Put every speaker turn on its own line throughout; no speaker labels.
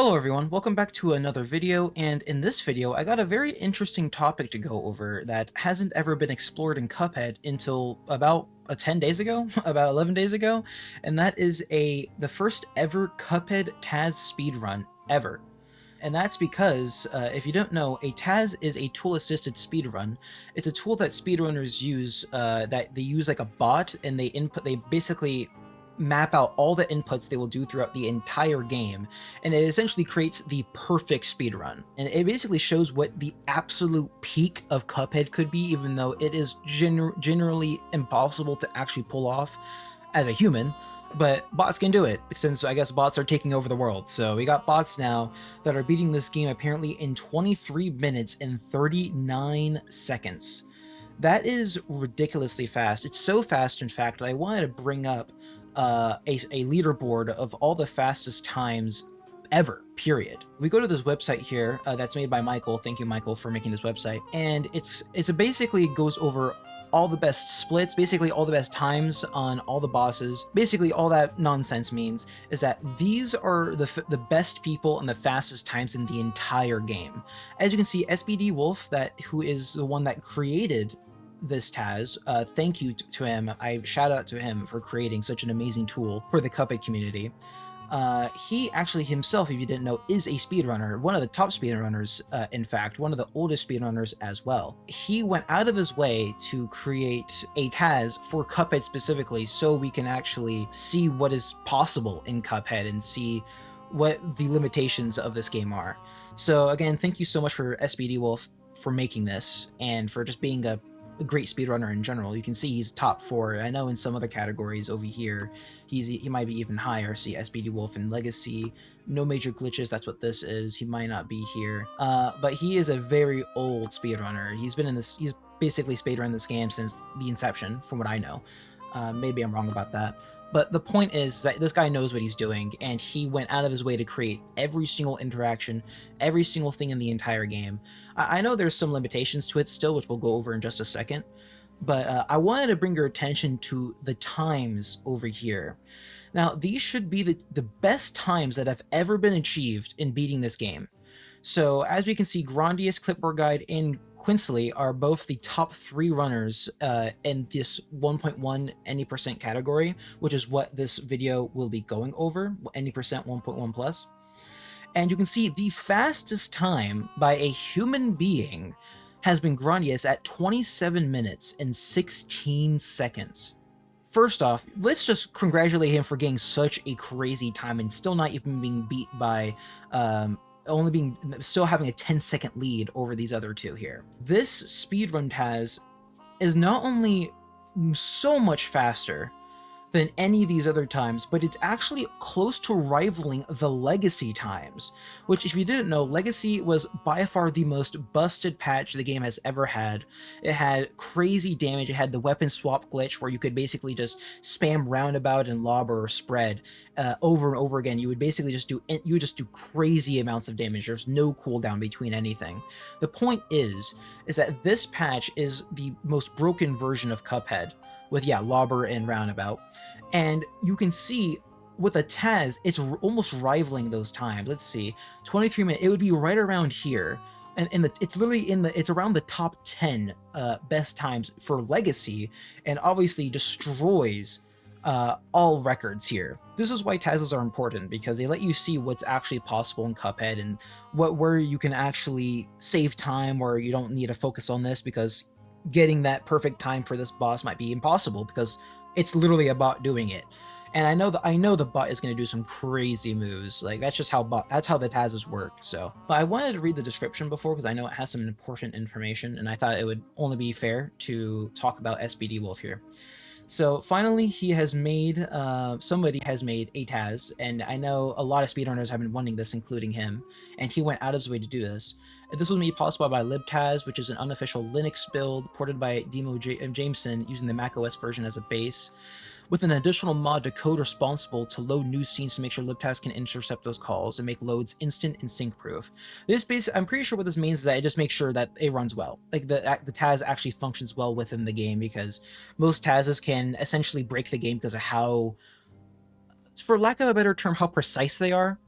Hello everyone, welcome back to another video, and in this video I got a very interesting topic to go over that hasn't ever been explored in Cuphead until about 10 days ago, about 11 days ago, and that is the first ever Cuphead Taz speedrun ever. And that's because, if you don't know, a Taz is a tool-assisted speedrun. It's a tool that speedrunners use, that they use like a bot, and they basically map out all the inputs they will do throughout the entire game, and it essentially creates the perfect speedrun. And it basically shows what the absolute peak of Cuphead could be, even though it is generally impossible to actually pull off as a human. But bots can do it, since I guess bots are taking over the world. So we got bots now that are beating this game apparently in 23 minutes and 39 seconds. That is ridiculously fast. It's so fast, in fact, that I wanted to bring up a leaderboard of all the fastest times ever, period. We go to this website here that's made by Michael. Thank you, Michael, for making this website. And it's basically goes over all the best splits, basically all the best times on all the bosses. Basically all that nonsense means is that these are the best people and the fastest times in the entire game. As you can see, SBD Wolf, who is the one that created this Taz, thank you to him. I shout out to him for creating such an amazing tool for the Cuphead community. He actually himself, if you didn't know, is a speedrunner, one of the top speedrunners, in fact, one of the oldest speedrunners as well. He went out of his way to create a Taz for Cuphead specifically, so we can actually see what is possible in Cuphead and see what the limitations of this game are. So again, thank you so much for SBD Wolf for making this, and for just being a great speedrunner in general. You can see he's top 4. I know in some other categories over here, he might be even higher. See SBD Wolf in Legacy, no major glitches, that's what this is. He might not be here. But he is a very old speedrunner. He's basically speedrun this game since the inception, from what I know. Maybe I'm wrong about that. But the point is that this guy knows what he's doing, and he went out of his way to create every single interaction, every single thing in the entire game. I know there's some limitations to it still, which we'll go over in just a second, but I wanted to bring your attention to the times over here. Now, these should be the best times that have ever been achieved in beating this game. So, as we can see, Grandius, Clipboard Guide, and Quinsley are both the top 3 runners in this 1.1 any percent category, which is what this video will be going over, any percent 1.1 plus. And you can see the fastest time by a human being has been Grandius at 27 minutes and 16 seconds. First off, let's just congratulate him for getting such a crazy time and still not even being beat by still having a 10-second lead over these other 2 here. This speedrun Taz is not only so much faster than any of these other times, but it's actually close to rivaling the Legacy times, which, if you didn't know, Legacy was by far the most busted patch the game has ever had. It had crazy damage. It had the weapon swap glitch where you could basically just spam roundabout and lob or spread over and over again. You would basically just do crazy amounts of damage. There's no cooldown between anything. The point is that this patch is the most broken version of Cuphead, with lobber and roundabout, and you can see with a Taz it's almost rivaling those times. Let's see, 23 minutes, it would be right around here, and it's literally it's around the top 10 best times for Legacy, and obviously destroys all records here. This is why Tazes are important, because they let you see what's actually possible in Cuphead, and where you can actually save time, where you don't need to focus on this, because getting that perfect time for this boss might be impossible because it's literally a bot doing it. And I know the bot is going to do some crazy moves. Like, that's just how the Tazes work. So, but I wanted to read the description before, because I know it has some important information, and I thought it would only be fair to talk about SBD Wolf here. So finally, he has made, somebody has made a Taz, and I know a lot of speedrunners have been wanting this, including him, and he went out of his way to do this. This was made possible by libtaz, which is an unofficial Linux build ported by Demo Jameson using the macOS version as a base, with an additional mod to code responsible to load new scenes to make sure libtaz can intercept those calls and make loads instant and sync proof. This base, I'm pretty sure what this means is that it just makes sure that it runs well. Like the Taz actually functions well within the game, because most Tazes can essentially break the game because of how, for lack of a better term, how precise they are.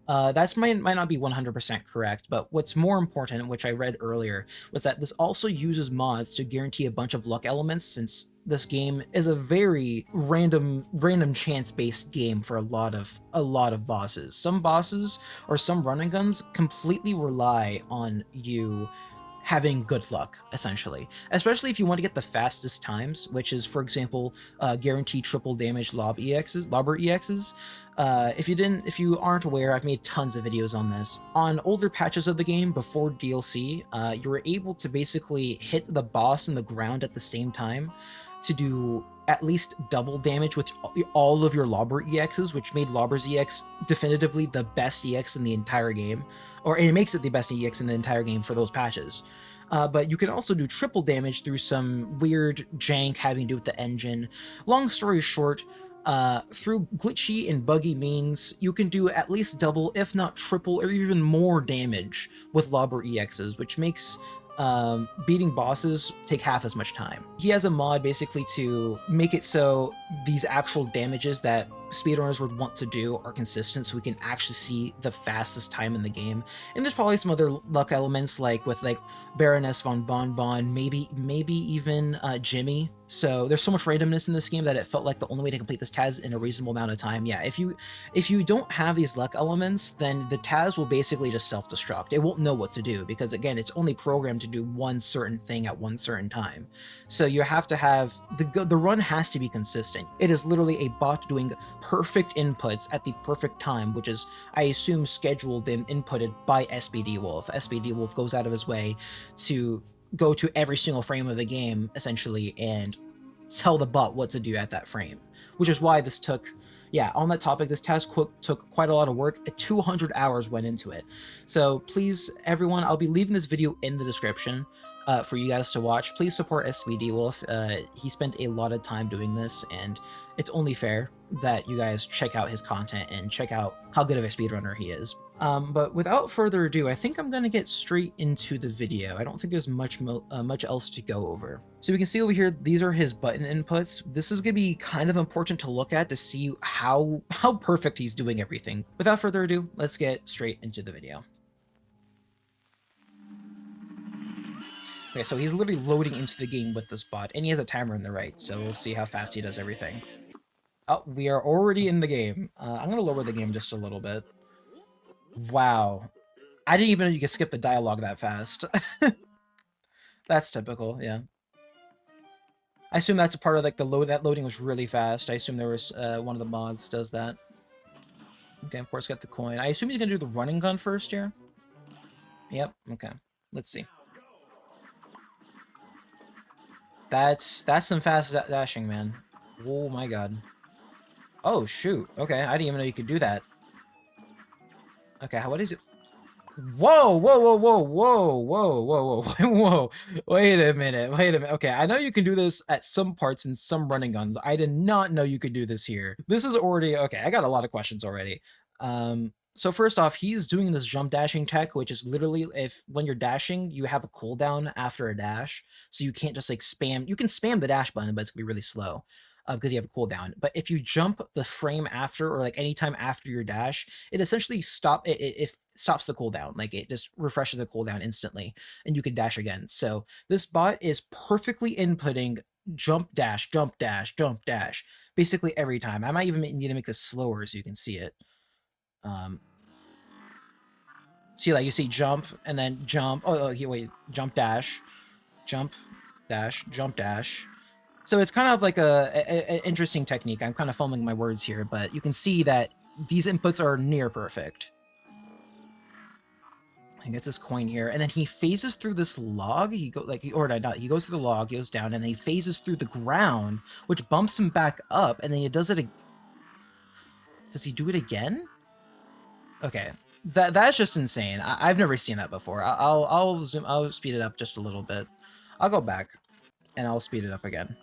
That's might not be 100% correct, but what's more important, which I read earlier, was that this also uses mods to guarantee a bunch of luck elements, since this game is a very random chance based game for a lot of bosses. Some bosses or some run and guns completely rely on you having good luck, essentially. Especially if you want to get the fastest times, which is, for example, guaranteed triple damage lobber EXs. If you aren't aware, I've made tons of videos on this. On older patches of the game before DLC, you were able to basically hit the boss in the ground at the same time to do at least double damage with all of your lobber EXs, which made lobber's EX definitively the best EX in the entire game, or it makes it the best EX in the entire game for those patches. But you can also do triple damage through some weird jank having to do with the engine. Long story short, through glitchy and buggy means, you can do at least double, if not triple, or even more damage with lobber EXs, which makes beating bosses take half as much time. He has a mod basically to make it so these actual damages that speedrunners would want to do are consistent, so we can actually see the fastest time in the game. And there's probably some other luck elements, like with like Baroness von Bonbon, maybe even Jimmy. So there's so much randomness in this game that it felt like the only way to complete this Taz in a reasonable amount of time. Yeah, if you don't have these luck elements, then the Taz will basically just self-destruct. It won't know what to do because, again, it's only programmed to do one certain thing at one certain time. So you have to have the run has to be consistent. It is literally a bot doing perfect inputs at the perfect time, which is, I assume, scheduled and inputted by SBD Wolf. SBD Wolf goes out of his way to go to every single frame of the game, essentially, and tell the bot what to do at that frame. Which is why this took, yeah, on that topic, this task took quite a lot of work. 200 hours went into it. So please, everyone, I'll be leaving this video in the description for you guys to watch. Please support SBD Wolf. He spent a lot of time doing this, and it's only fair that you guys check out his content and check out how good of a speedrunner he is. But without further ado, I think I'm going to get straight into the video. I don't think there's much else to go over. So we can see over here, these are his button inputs. This is going to be kind of important to look at to see how perfect he's doing everything. Without further ado, let's get straight into the video. Okay, so he's literally loading into the game with this bot, and he has a timer on the right, so we'll see how fast he does everything. Oh, we are already in the game. I'm going to lower the game just a little bit. Wow. I didn't even know you could skip the dialogue that fast. That's typical, yeah. I assume that's a part of like the that loading was really fast. I assume there was one of the mods does that. Okay, of course, got the coin. I assume he's gonna do the running gun first here. Yep. Okay. Let's see. That's some fast dashing, man. Oh my god. Oh shoot. Okay, I didn't even know you could do that. Okay, what is it? Whoa, whoa, whoa, whoa, whoa, whoa, whoa, whoa, whoa. Wait a minute. Okay, I know you can do this at some parts in some running guns. I did not know you could do this here. This is already, okay, I got a lot of questions already. So first off, he's doing this jump dashing tech, which is literally when you're dashing, you have a cooldown after a dash. So you can't just like spam, you can spam the dash button, but it's gonna be really slow. Because you have a cooldown. But if you jump the frame after, or like anytime after your dash, it essentially stops the cooldown. Like it just refreshes the cooldown instantly, and you can dash again. So this bot is perfectly inputting jump dash, jump dash, jump dash, basically every time. I might even need to make this slower so you can see it. See, like you see jump and then jump. Oh, wait, jump dash, jump dash, jump dash. So it's kind of like a interesting technique. I'm kind of fumbling my words here, but you can see that these inputs are near perfect. He gets his coin here, and then he phases through this log. He goes through the log, goes down, and then he phases through the ground, which bumps him back up, and then he does it. Does he do it again? Okay, that's just insane. I've never seen that before. I'll speed it up just a little bit. I'll go back, and I'll speed it up again.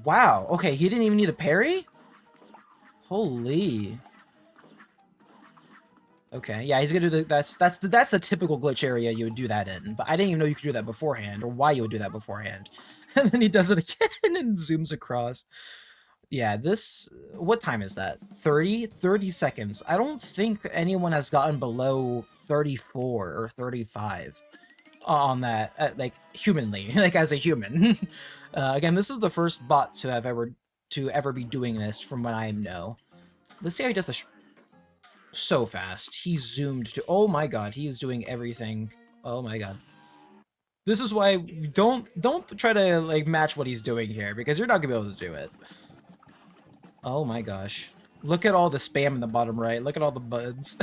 Wow. Okay, he didn't even need a parry? Holy. Okay, yeah, he's gonna do that's the typical glitch area you would do that in, but I didn't even know you could do that beforehand, or why you would do that beforehand. And then he does it again and zooms across. Yeah, what time is that? 30 seconds. I don't think anyone has gotten below 34 or 35 on that, like, humanly, like, as a human. Again, this is the first bot to ever be doing this from what I know. Let's see how he does this so fast. He zoomed to, oh my god, he is doing everything. Oh my god. This is why don't try to, like, match what he's doing here, because you're not gonna be able to do it. Oh my gosh. Look at all the spam in the bottom right. Look at all the buds.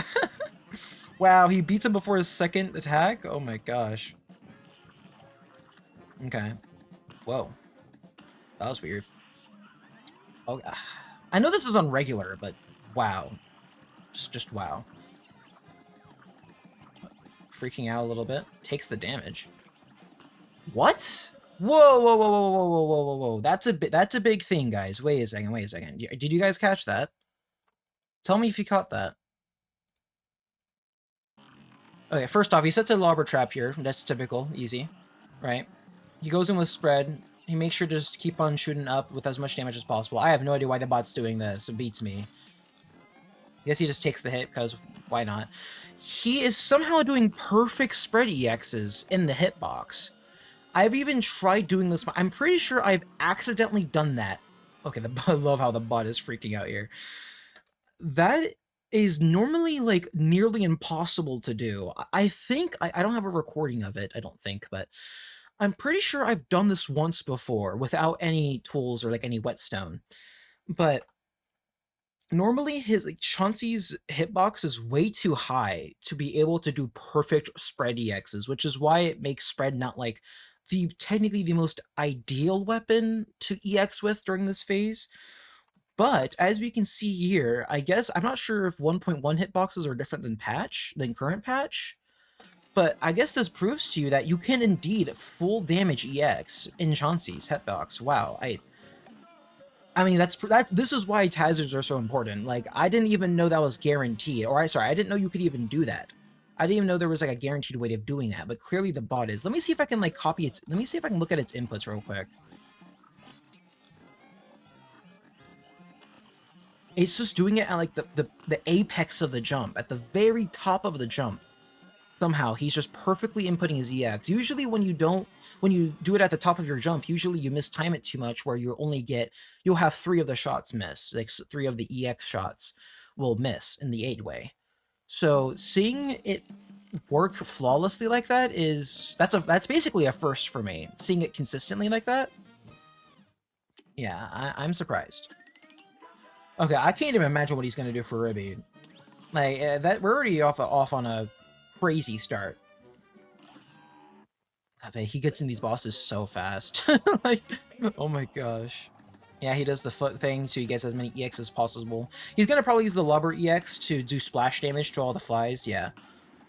Wow, he beats him before his second attack? Oh my gosh. Okay. Whoa. That was weird. Oh, I know this is on regular, but wow. Just wow. Freaking out a little bit. Takes the damage. What? Whoa, whoa, whoa, whoa, whoa, whoa, whoa, whoa, whoa. That's a big thing, guys. Wait a second, wait a second. Did you guys catch that? Tell me if you caught that. Okay, first off, he sets a lobber trap here. That's typical, easy, right? He goes in with spread. He makes sure to just keep on shooting up with as much damage as possible. I have no idea why the bot's doing this. It beats me. I guess he just takes the hit, because why not? He is somehow doing perfect spread EXs in the hitbox. I've even tried doing this. I'm pretty sure I've accidentally done that. Okay, I love how the bot is freaking out here. That is normally, like, nearly impossible to do. I think, I don't have a recording of it, I don't think, but I'm pretty sure I've done this once before without any tools or, like, any whetstone. But normally Chauncey's hitbox is way too high to be able to do perfect spread EXs, which is why it makes spread not, like, technically the most ideal weapon to EX with during this phase. But as we can see here, I guess I'm not sure if 1.1 hitboxes are different than current patch, but I guess this proves to you that you can indeed full damage EX in Chauncey's hitbox. Wow, I mean, this is why hazards are so important. Like, I didn't even know that was guaranteed, or I didn't know you could even do that. I didn't even know there was, like, a guaranteed way of doing that, but clearly the bot is. Let me see if I can, like, copy its. Let me see if I can look at its inputs real quick. It's just doing it at, like, the apex of the jump, at the very top of the jump. Somehow he's just perfectly inputting his EX. Usually when you do it at the top of your jump, usually you mistime it too much, where you'll have 3 of the shots miss, like 3 of the EX shots will miss in the 8-way. So seeing it work flawlessly like that that's basically a first for me. Seeing it consistently like that, yeah, I'm surprised. Okay, I can't even imagine what he's gonna do for Ribby. Like, that we're already off on a crazy start. God, man, he gets in these bosses so fast. Like, oh my gosh. Yeah, he does the foot thing, so he gets as many EX as possible. He's gonna probably use the lubber EX to do splash damage to all the flies, yeah.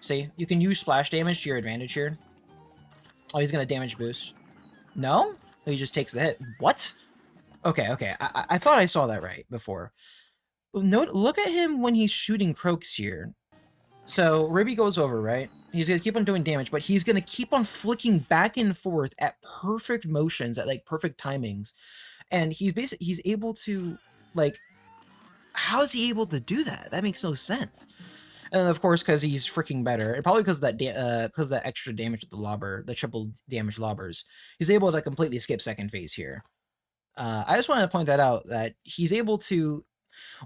See, you can use splash damage to your advantage here. Oh, he's gonna damage boost. No? He just takes the hit. What? Okay, okay, I thought I saw that right before. Look at him when he's shooting Croaks here. So Ribby goes over, right? He's gonna keep on doing damage, but he's gonna keep on flicking back and forth at perfect motions, at, like, perfect timings. And he's able to, like, how is he able to do that? That makes no sense. And of course, because he's freaking better, and probably because of that extra damage with the lobber, the triple damage lobbers, he's able to completely skip second phase here. I just wanted to point that out, that he's able to,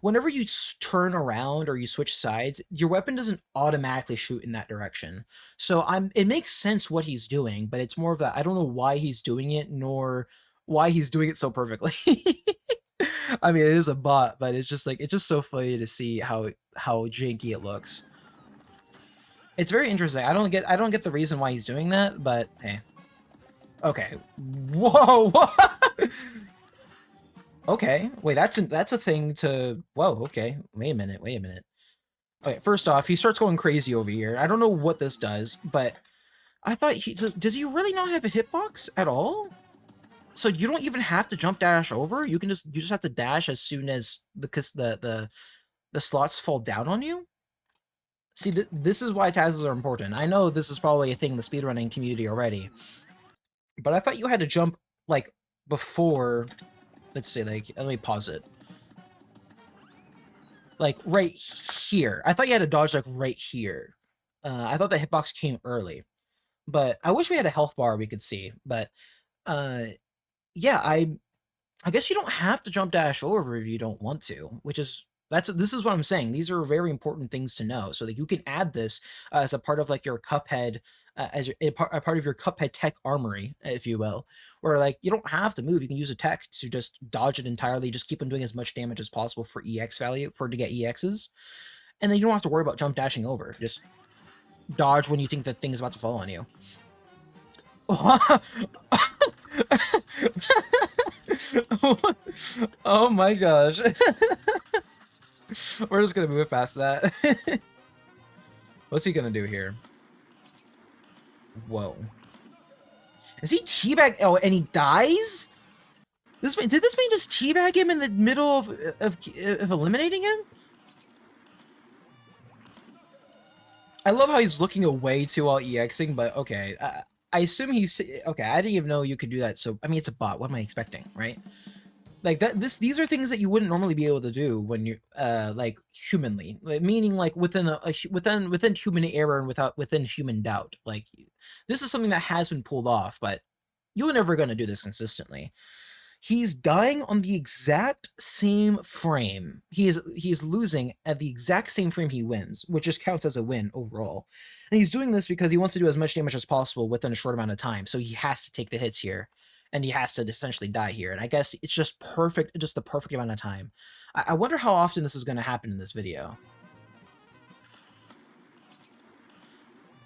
whenever you turn around or you switch sides, your weapon doesn't automatically shoot in that direction. So it makes sense what he's doing, but it's more of that I don't know why he's doing it, nor why he's doing it so perfectly. I mean, it is a bot, but it's just so funny to see how janky it looks. It's very interesting. I don't get the reason why he's doing that, but hey. Okay. Whoa. Okay. Wait, that's a thing to. Whoa. Okay. Wait a minute. Wait a minute. Okay. First off, he starts going crazy over here. I don't know what this does, but I thought does he really not have a hitbox at all? So you don't even have to jump dash over. You just have to dash as soon as the slots fall down on you. See, this is why Tazes are important. I know this is probably a thing in the speedrunning community already, but I thought you had to jump, like, before Let's see, like, let me pause it. Like, right here. I thought you had to dodge, like, right here. I thought the hitbox came early. But I wish we had a health bar we could see. But, uh, yeah, I guess you don't have to jump dash over if you don't want to, which is this is what I'm saying. These are very important things to know, so that you can add this as a part of like your Cuphead, as a part of your Cuphead tech armory, if you will, where like you don't have to move. You can use a tech to just dodge it entirely, just keep on doing as much damage as possible for EX value to get EXs, and then you don't have to worry about jump dashing over. Just dodge when you think the thing is about to fall on you. Oh my gosh. We're just gonna move past that. What's he gonna do here? Whoa. Is he teabag? Oh, and he dies? Did this man just teabag him in the middle of eliminating him? I love how he's looking away too while EXing, but okay. I assume he's okay. I didn't even know you could do that. So I mean, it's a bot. What am I expecting, right? Like that. These are things that you wouldn't normally be able to do when you like humanly, meaning like within within human error and within human doubt. Like this is something that has been pulled off, but you're never going to do this consistently. He's dying on the exact same frame. He is losing at the exact same frame he wins, which just counts as a win overall. And he's doing this because he wants to do as much damage as possible within a short amount of time. So he has to take the hits here, and he has to essentially die here. And I guess it's just perfect, just the perfect amount of time. I wonder how often this is going to happen in this video.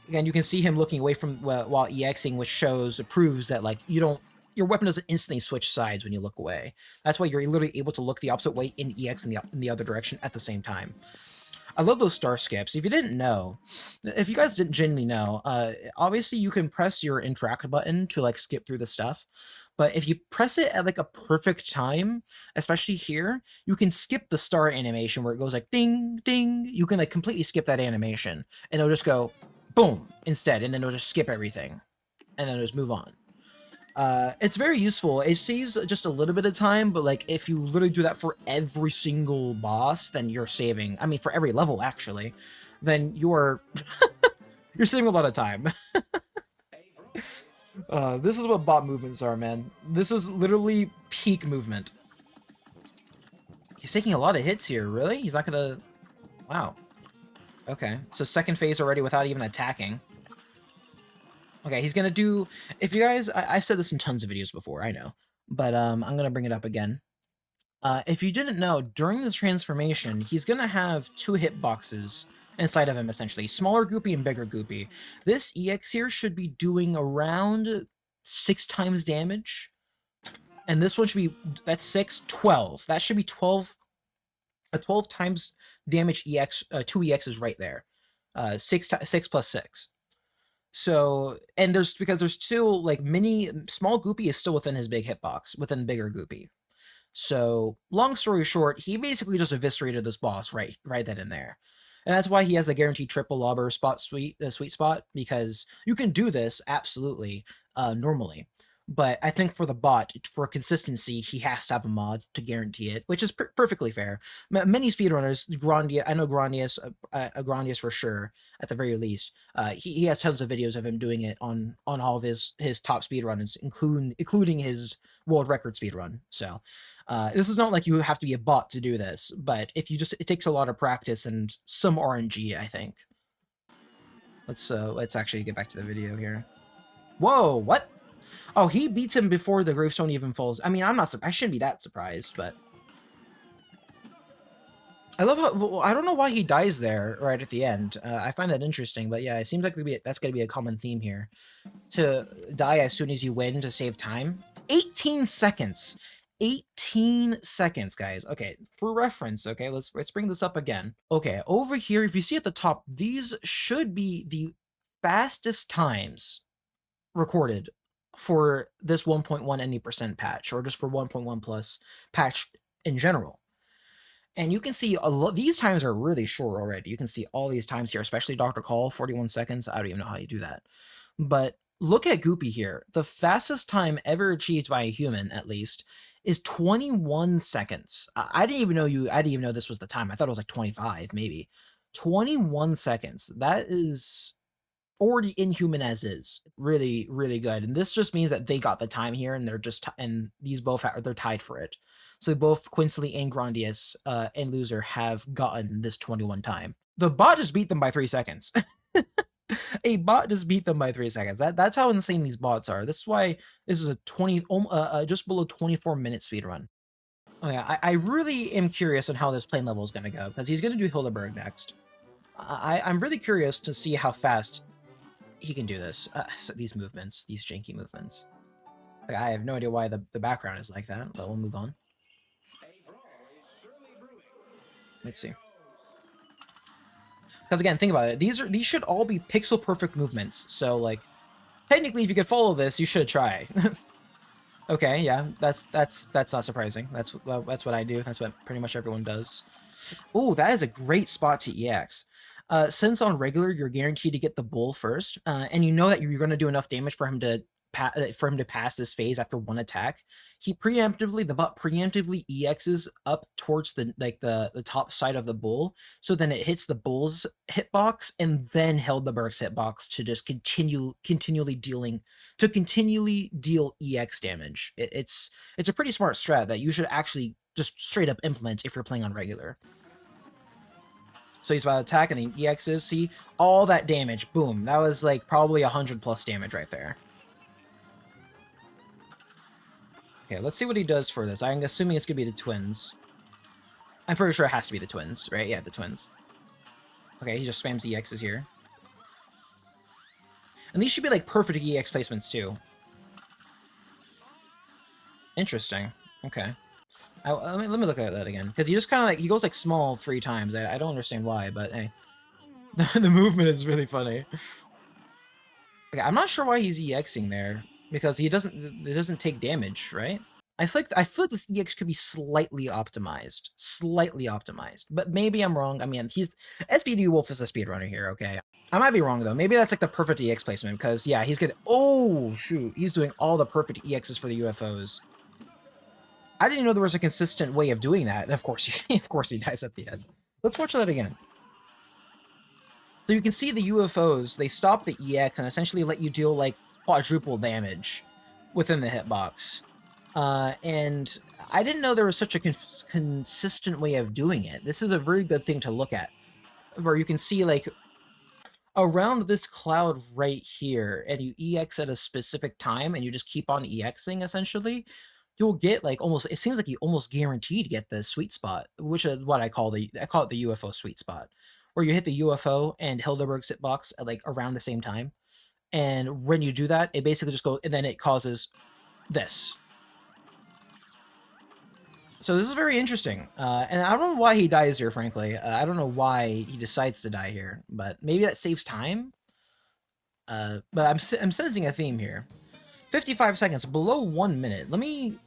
Again, you can see him looking away from while EXing, which proves that like your weapon doesn't instantly switch sides when you look away. That's why you're literally able to look the opposite way in EX in the other direction at the same time. I love those star skips. If you didn't know, if you guys didn't genuinely know, obviously you can press your interact button to like skip through the stuff. But if you press it at like a perfect time, especially here, you can skip the star animation where it goes like ding, ding. You can like completely skip that animation and it'll just go boom instead, and then it'll just skip everything and then it'll just move on. It's very useful. It saves just a little bit of time, but like if you literally do that for every single boss, then you're saving, I mean for every level actually, then you're you're saving a lot of time. This is what bot movements are, man. This is literally peak movement. He's taking a lot of hits here, really? He's not gonna... Wow. Okay, so second phase already without even attacking. Okay, he's gonna do... If you guys... I've said this in tons of videos before, I know. But I'm gonna bring it up again. If you didn't know, during this transformation, he's gonna have two hitboxes inside of him, essentially. Smaller Goopy and bigger Goopy. This EX here should be doing around 6 times damage. And this one should be... That's 6, 12. That should be 12... A 12 times damage EX, 2 EXs right there. 6 plus 6. So, and because there's still, like, small Goopy is still within his big hitbox, within bigger Goopy. So, long story short, he basically just eviscerated this boss right then and there. And that's why he has the guaranteed triple lobber sweet spot, because you can do this, absolutely, normally. But I think for the bot, for consistency, he has to have a mod to guarantee it, which is perfectly fair. Many speedrunners, I know Grandius for sure, at the very least. He has tons of videos of him doing it on all of his top speedruns, including his world record speedrun. So this is not like you have to be a bot to do this, but if you it takes a lot of practice and some RNG, I think. Let's actually get back to the video here. Whoa, what? Oh, he beats him before the gravestone even falls. I mean, I shouldn't be that surprised, but I love how, well, I don't know why he dies there right at the end. I find that interesting, but yeah, it seems like that's going to be a common theme here. To die as soon as you win to save time. It's 18 seconds. 18 seconds, guys. Okay, for reference, okay, let's bring this up again. Okay, over here, if you see at the top, these should be the fastest times recorded for this 1.1 any% patch, or just for 1.1 plus patch in general. And you can see these times are really short already. You can see all these times here, especially Dr. Call, 41 seconds. I don't even know how you do that. But look at Goopy here. The fastest time ever achieved by a human, at least, is 21 seconds. I didn't even know I didn't even know this was the time. I thought it was like 25, maybe. 21 seconds. That is already inhuman as is. Really, really good. And this just means that they got the time here, and they're just and these both they're tied for it. So both Quincy and Grandius and Loser have gotten this 21 time. The bot just beat them by 3 seconds. A bot just beat them by 3 seconds. That's how insane these bots are. This is why this is a 20 just below 24-minute speed run. Oh yeah, I really am curious on how this plane level is going to go, because he's going to do Hildeberg next. I'm really curious to see how fast he can do this. So these movements, these janky movements. Like, I have no idea why the background is like that, but we'll move on. Let's see. Because again, think about it. These should all be pixel perfect movements. So like, technically, if you could follow this, you should try. Okay, yeah, that's not surprising. That's what I do. That's what pretty much everyone does. Oh, that is a great spot to EX. Since on regular you're guaranteed to get the bull first, and you know that you're going to do enough damage for him to pass this phase after one attack, the bot preemptively EXs up towards the top side of the bull, so then it hits the bull's hitbox and then Hildeberg's hitbox to just continually deal EX damage. It's a pretty smart strat that you should actually just straight up implement if you're playing on regular. So he's about to attack, and the EXs, see, all that damage, boom. That was like probably 100 plus damage right there. Okay, let's see what he does for this. I'm assuming it's gonna be the twins. I'm pretty sure it has to be the twins, right? Yeah, the twins. Okay, he just spams EXs here. And these should be like perfect EX placements too. Interesting. Okay. Let me look at that again, because he just kind of like, he goes like small 3 times. I don't understand why, but hey. The movement is really funny. Okay, I'm not sure why he's EXing there, because it doesn't take damage, right? I feel like this EX could be slightly optimized, but maybe I'm wrong. I mean, SPD Wolf is a speedrunner here, okay? I might be wrong though. Maybe that's like the perfect EX placement, because yeah, he's getting, oh shoot, he's doing all the perfect EXs for the UFOs. I didn't know there was a consistent way of doing that, and of course he dies at the end. Let's watch that again. So you can see the UFOs, they stop the EX and essentially let you deal like quadruple damage within the hitbox. And I didn't know there was such a consistent way of doing it. This is a very good thing to look at, where you can see like around this cloud right here, and you EX at a specific time, and you just keep on EXing essentially, you'll get like it seems like you almost guaranteed to get the sweet spot, which is what I call it the UFO sweet spot, where you hit the UFO and Hildeberg's hitbox at like around the same time. And when you do that, it basically just goes, and then it causes this. So this is very interesting, and I don't know why he dies here, frankly. I don't know why he decides to die here, but maybe that saves time? But I'm sensing a theme here. 55 seconds, below 1 minute. Let me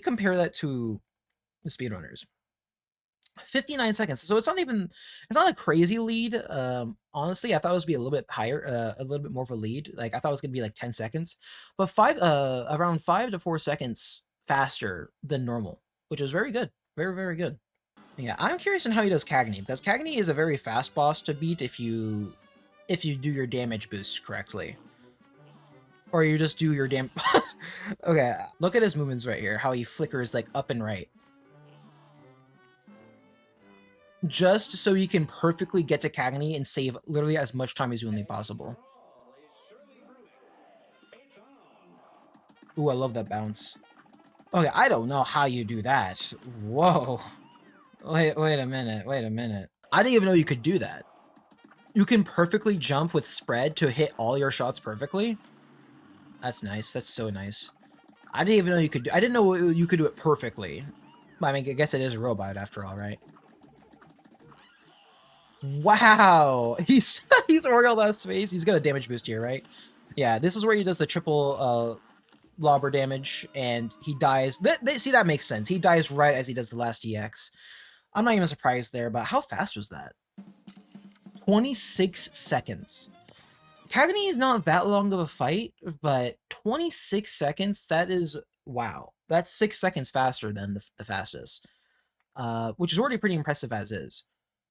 compare that to the speedrunners. 59 seconds, so it's not a crazy lead. Honestly, I thought it was be a little bit higher, a little bit more of a lead. Like, I thought it was gonna be like 10 seconds, but around 5 to 4 seconds faster than normal, which is very good. Very, very good. Yeah, I'm curious on how he does Cagney, because Cagney is a very fast boss to beat if you do your damage boosts correctly. Or you just do your Okay, look at his movements right here, how he flickers like up and right. Just so you can perfectly get to Cagney and save literally as much time as humanly possible. Ooh, I love that bounce. Okay, I don't know how you do that. Whoa. Wait a minute. I didn't even know you could do that. You can perfectly jump with spread to hit all your shots perfectly? That's nice. That's so nice. I didn't even know you could I didn't know you could do it perfectly. I mean, I guess it is a robot after all, right? Wow! He's Oriole last space. He's got a damage boost here, right? Yeah, this is where he does the triple lobber damage, and he dies. See, that makes sense. He dies right as he does the last EX. I'm not even surprised there, but how fast was that? 26 seconds. Cagney is not that long of a fight, but 26 seconds, that is, wow. That's 6 seconds faster than the fastest, which is already pretty impressive as is.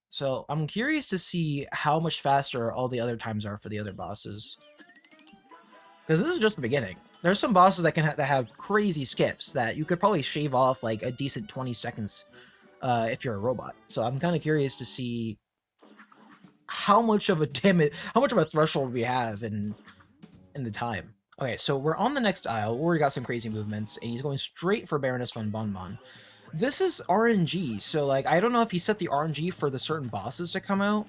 So I'm curious to see how much faster all the other times are for the other bosses. Because this is just the beginning. There's some bosses that that have crazy skips that you could probably shave off like a decent 20 seconds if you're a robot. So I'm kind of curious to see how much of a how much of a threshold we have in the time. Okay, so we're on the next aisle. We already got some crazy movements, and he's going straight for Baroness von Bonbon. This is RNG, so like I don't know if he set the RNG for the certain bosses to come out,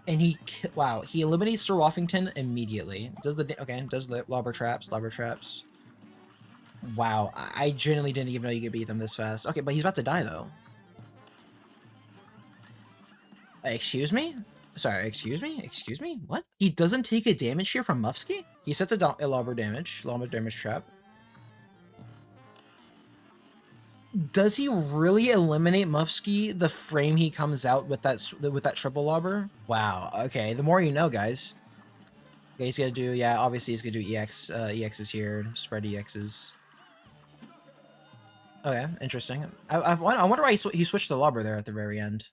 and wow, he eliminates Sir Woffington immediately. Does the lobber traps. Wow, I genuinely didn't even know you could beat them this fast. Okay, but he's about to die though. Excuse me? Sorry, excuse me? Excuse me? What? He doesn't take a damage here from Mufsky? He sets a lobber damage trap. Does he really eliminate Mufsky the frame he comes out with that triple lobber? Wow, okay, the more you know, guys. Okay, he's gonna do, yeah, obviously he's gonna do EXs here, spread EXs. Okay, interesting. I wonder why he switched the lobber there at the very end.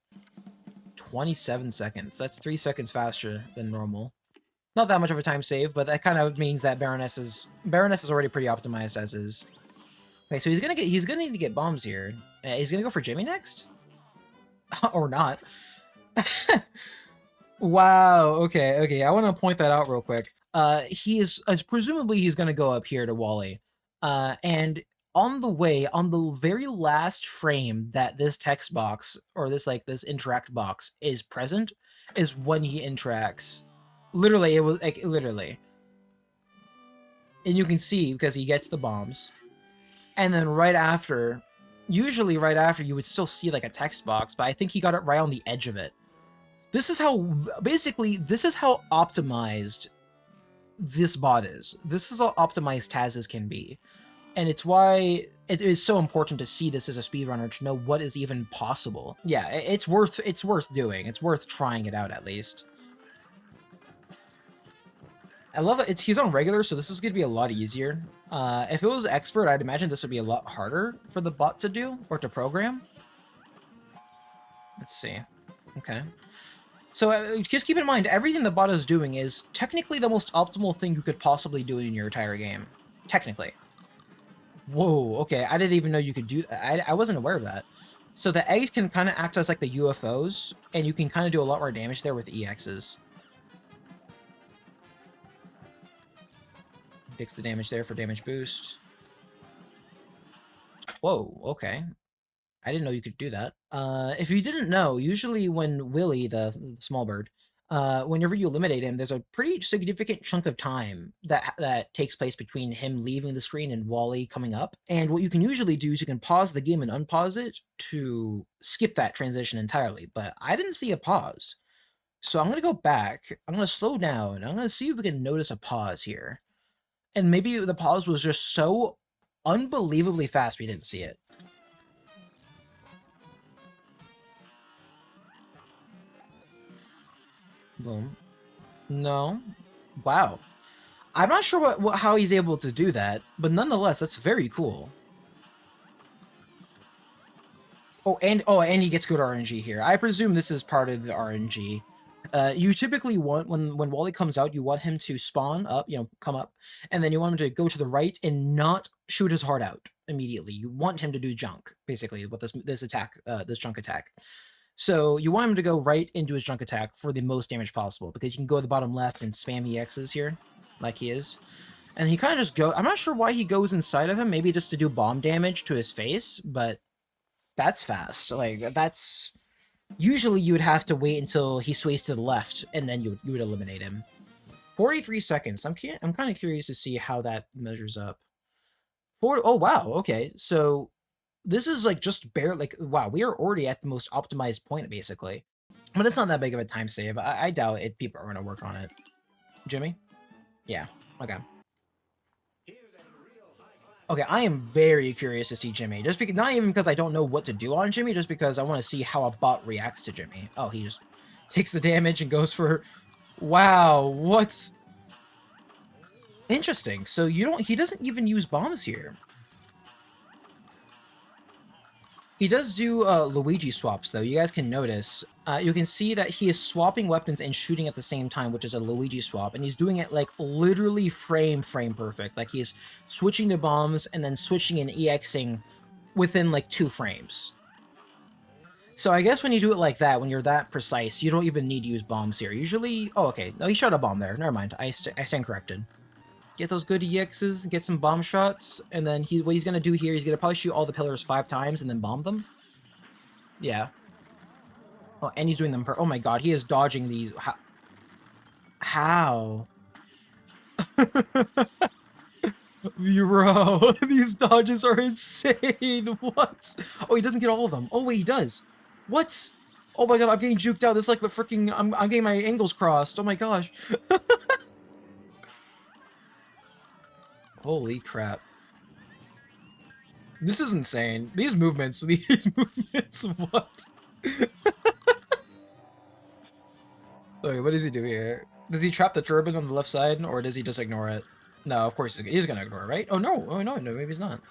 27 seconds. That's 3 seconds faster than normal. Not that much of a time save, but that kind of means that Baroness is already pretty optimized as is. Okay, so he's gonna need to get bombs here. He's gonna go for Jimmy next? Or not. Wow, okay, I want to point that out real quick. Presumably he's gonna go up here to Wally. And on the way, on the very last frame that this text box, or this interact box is present, is when he interacts. Literally, it was like, literally. And you can see, because he gets the bombs. And then right after, usually right after, you would still see like a text box, but I think he got it right on the edge of it. This is how, basically, this is how optimized this bot is. This is how optimized Taz's can be. And it's why it is so important to see this as a speedrunner to know what is even possible. Yeah, it's worth doing. It's worth trying it out at least. I love it. He's on regular, so this is going to be a lot easier. If it was expert, I'd imagine this would be a lot harder for the bot to do, or to program. Let's see. Okay. So just keep in mind, everything the bot is doing is technically the most optimal thing you could possibly do in your entire game. Technically. Whoa, okay, I didn't even know you could do that. I wasn't aware of that. So the eggs can kind of act as like the UFOs, and you can kind of do a lot more damage there with EXs. Takes the damage there for damage boost. Whoa, okay. I didn't know you could do that. If you didn't know, usually when Willy, the small bird, whenever you eliminate him, there's a pretty significant chunk of time that takes place between him leaving the screen and Wally coming up. And what you can usually do is you can pause the game and unpause it to skip that transition entirely. But I didn't see a pause. So I'm going to go back. I'm going to slow down. I'm going to see if we can notice a pause here. And maybe the pause was just so unbelievably fast we didn't see it. Boom. No. Wow. I'm not sure how he's able to do that, but nonetheless, that's very cool. Oh, and he gets good RNG here. I presume this is part of the RNG. You typically want, when Wally comes out, you want him to spawn up, come up, and then you want him to go to the right and not shoot his heart out immediately. You want him to do junk, basically, with this attack, this junk attack. So you want him to go right into his junk attack for the most damage possible, because you can go to the bottom left and spam EXs here, like he is. And he kind of just I'm not sure why he goes inside of him, maybe just to do bomb damage to his face, but that's fast. Like, that's... Usually you would have to wait until he sways to the left, and then you would eliminate him. 43 seconds. I'm kind of curious to see how that measures up. Oh, wow, okay. So this is like just wow, we are already at the most optimized point, basically. But it's not that big of a time save. I doubt it. People are going to work on it. Jimmy? Yeah, okay. Okay, I am very curious to see Jimmy. Just because, not even because I don't know what to do on Jimmy, just because I want to see how a bot reacts to Jimmy. Oh, he just takes the damage and goes for... Wow, what? Interesting. So he doesn't even use bombs here. He does do Luigi swaps, though. You guys can notice. You can see that he is swapping weapons and shooting at the same time, which is a Luigi swap, and he's doing it like literally frame perfect. Like he's switching to bombs and then switching and EXing within like 2 frames. So I guess when you do it like that, when you're that precise, you don't even need to use bombs here. Usually, oh okay, no, he shot a bomb there. Never mind, I stand corrected. Get those good EXs, get some bomb shots, and then what he's gonna do here, he's gonna probably shoot all the pillars 5 times and then bomb them. Yeah. Oh, and he's doing them oh my god, he is dodging these. How? Bro, these dodges are insane. What? Oh, he doesn't get all of them. Oh wait, he does. What? Oh my god, I'm getting juked out. This is like the freaking. I'm getting my angles crossed. Oh my gosh. Holy crap. This is insane. These movements, what? Wait, what does he do here? Does he trap the turban on the left side, or does he just ignore it? No, of course he's gonna ignore it, right? Oh no, no, maybe he's not.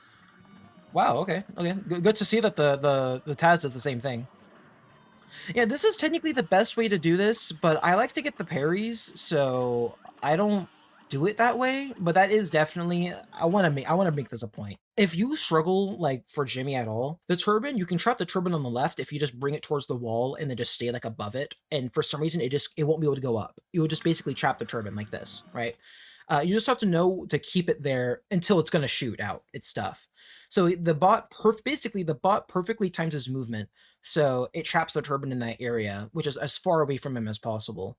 Wow, okay. Good to see that the Taz does the same thing. Yeah, this is technically the best way to do this, but I like to get the parries, so I don't do it that way. But that is definitely I want to make this a point. If you struggle like for Jimmy at all, the turban, you can trap the turban on the left if you just bring it towards the wall and then just stay like above it. And for some reason, it won't be able to go up. You will just basically trap the turban like this, right? You just have to know to keep it there until it's gonna shoot out its stuff. So the bot basically the bot perfectly times his movement, so it traps the turban in that area, which is as far away from him as possible.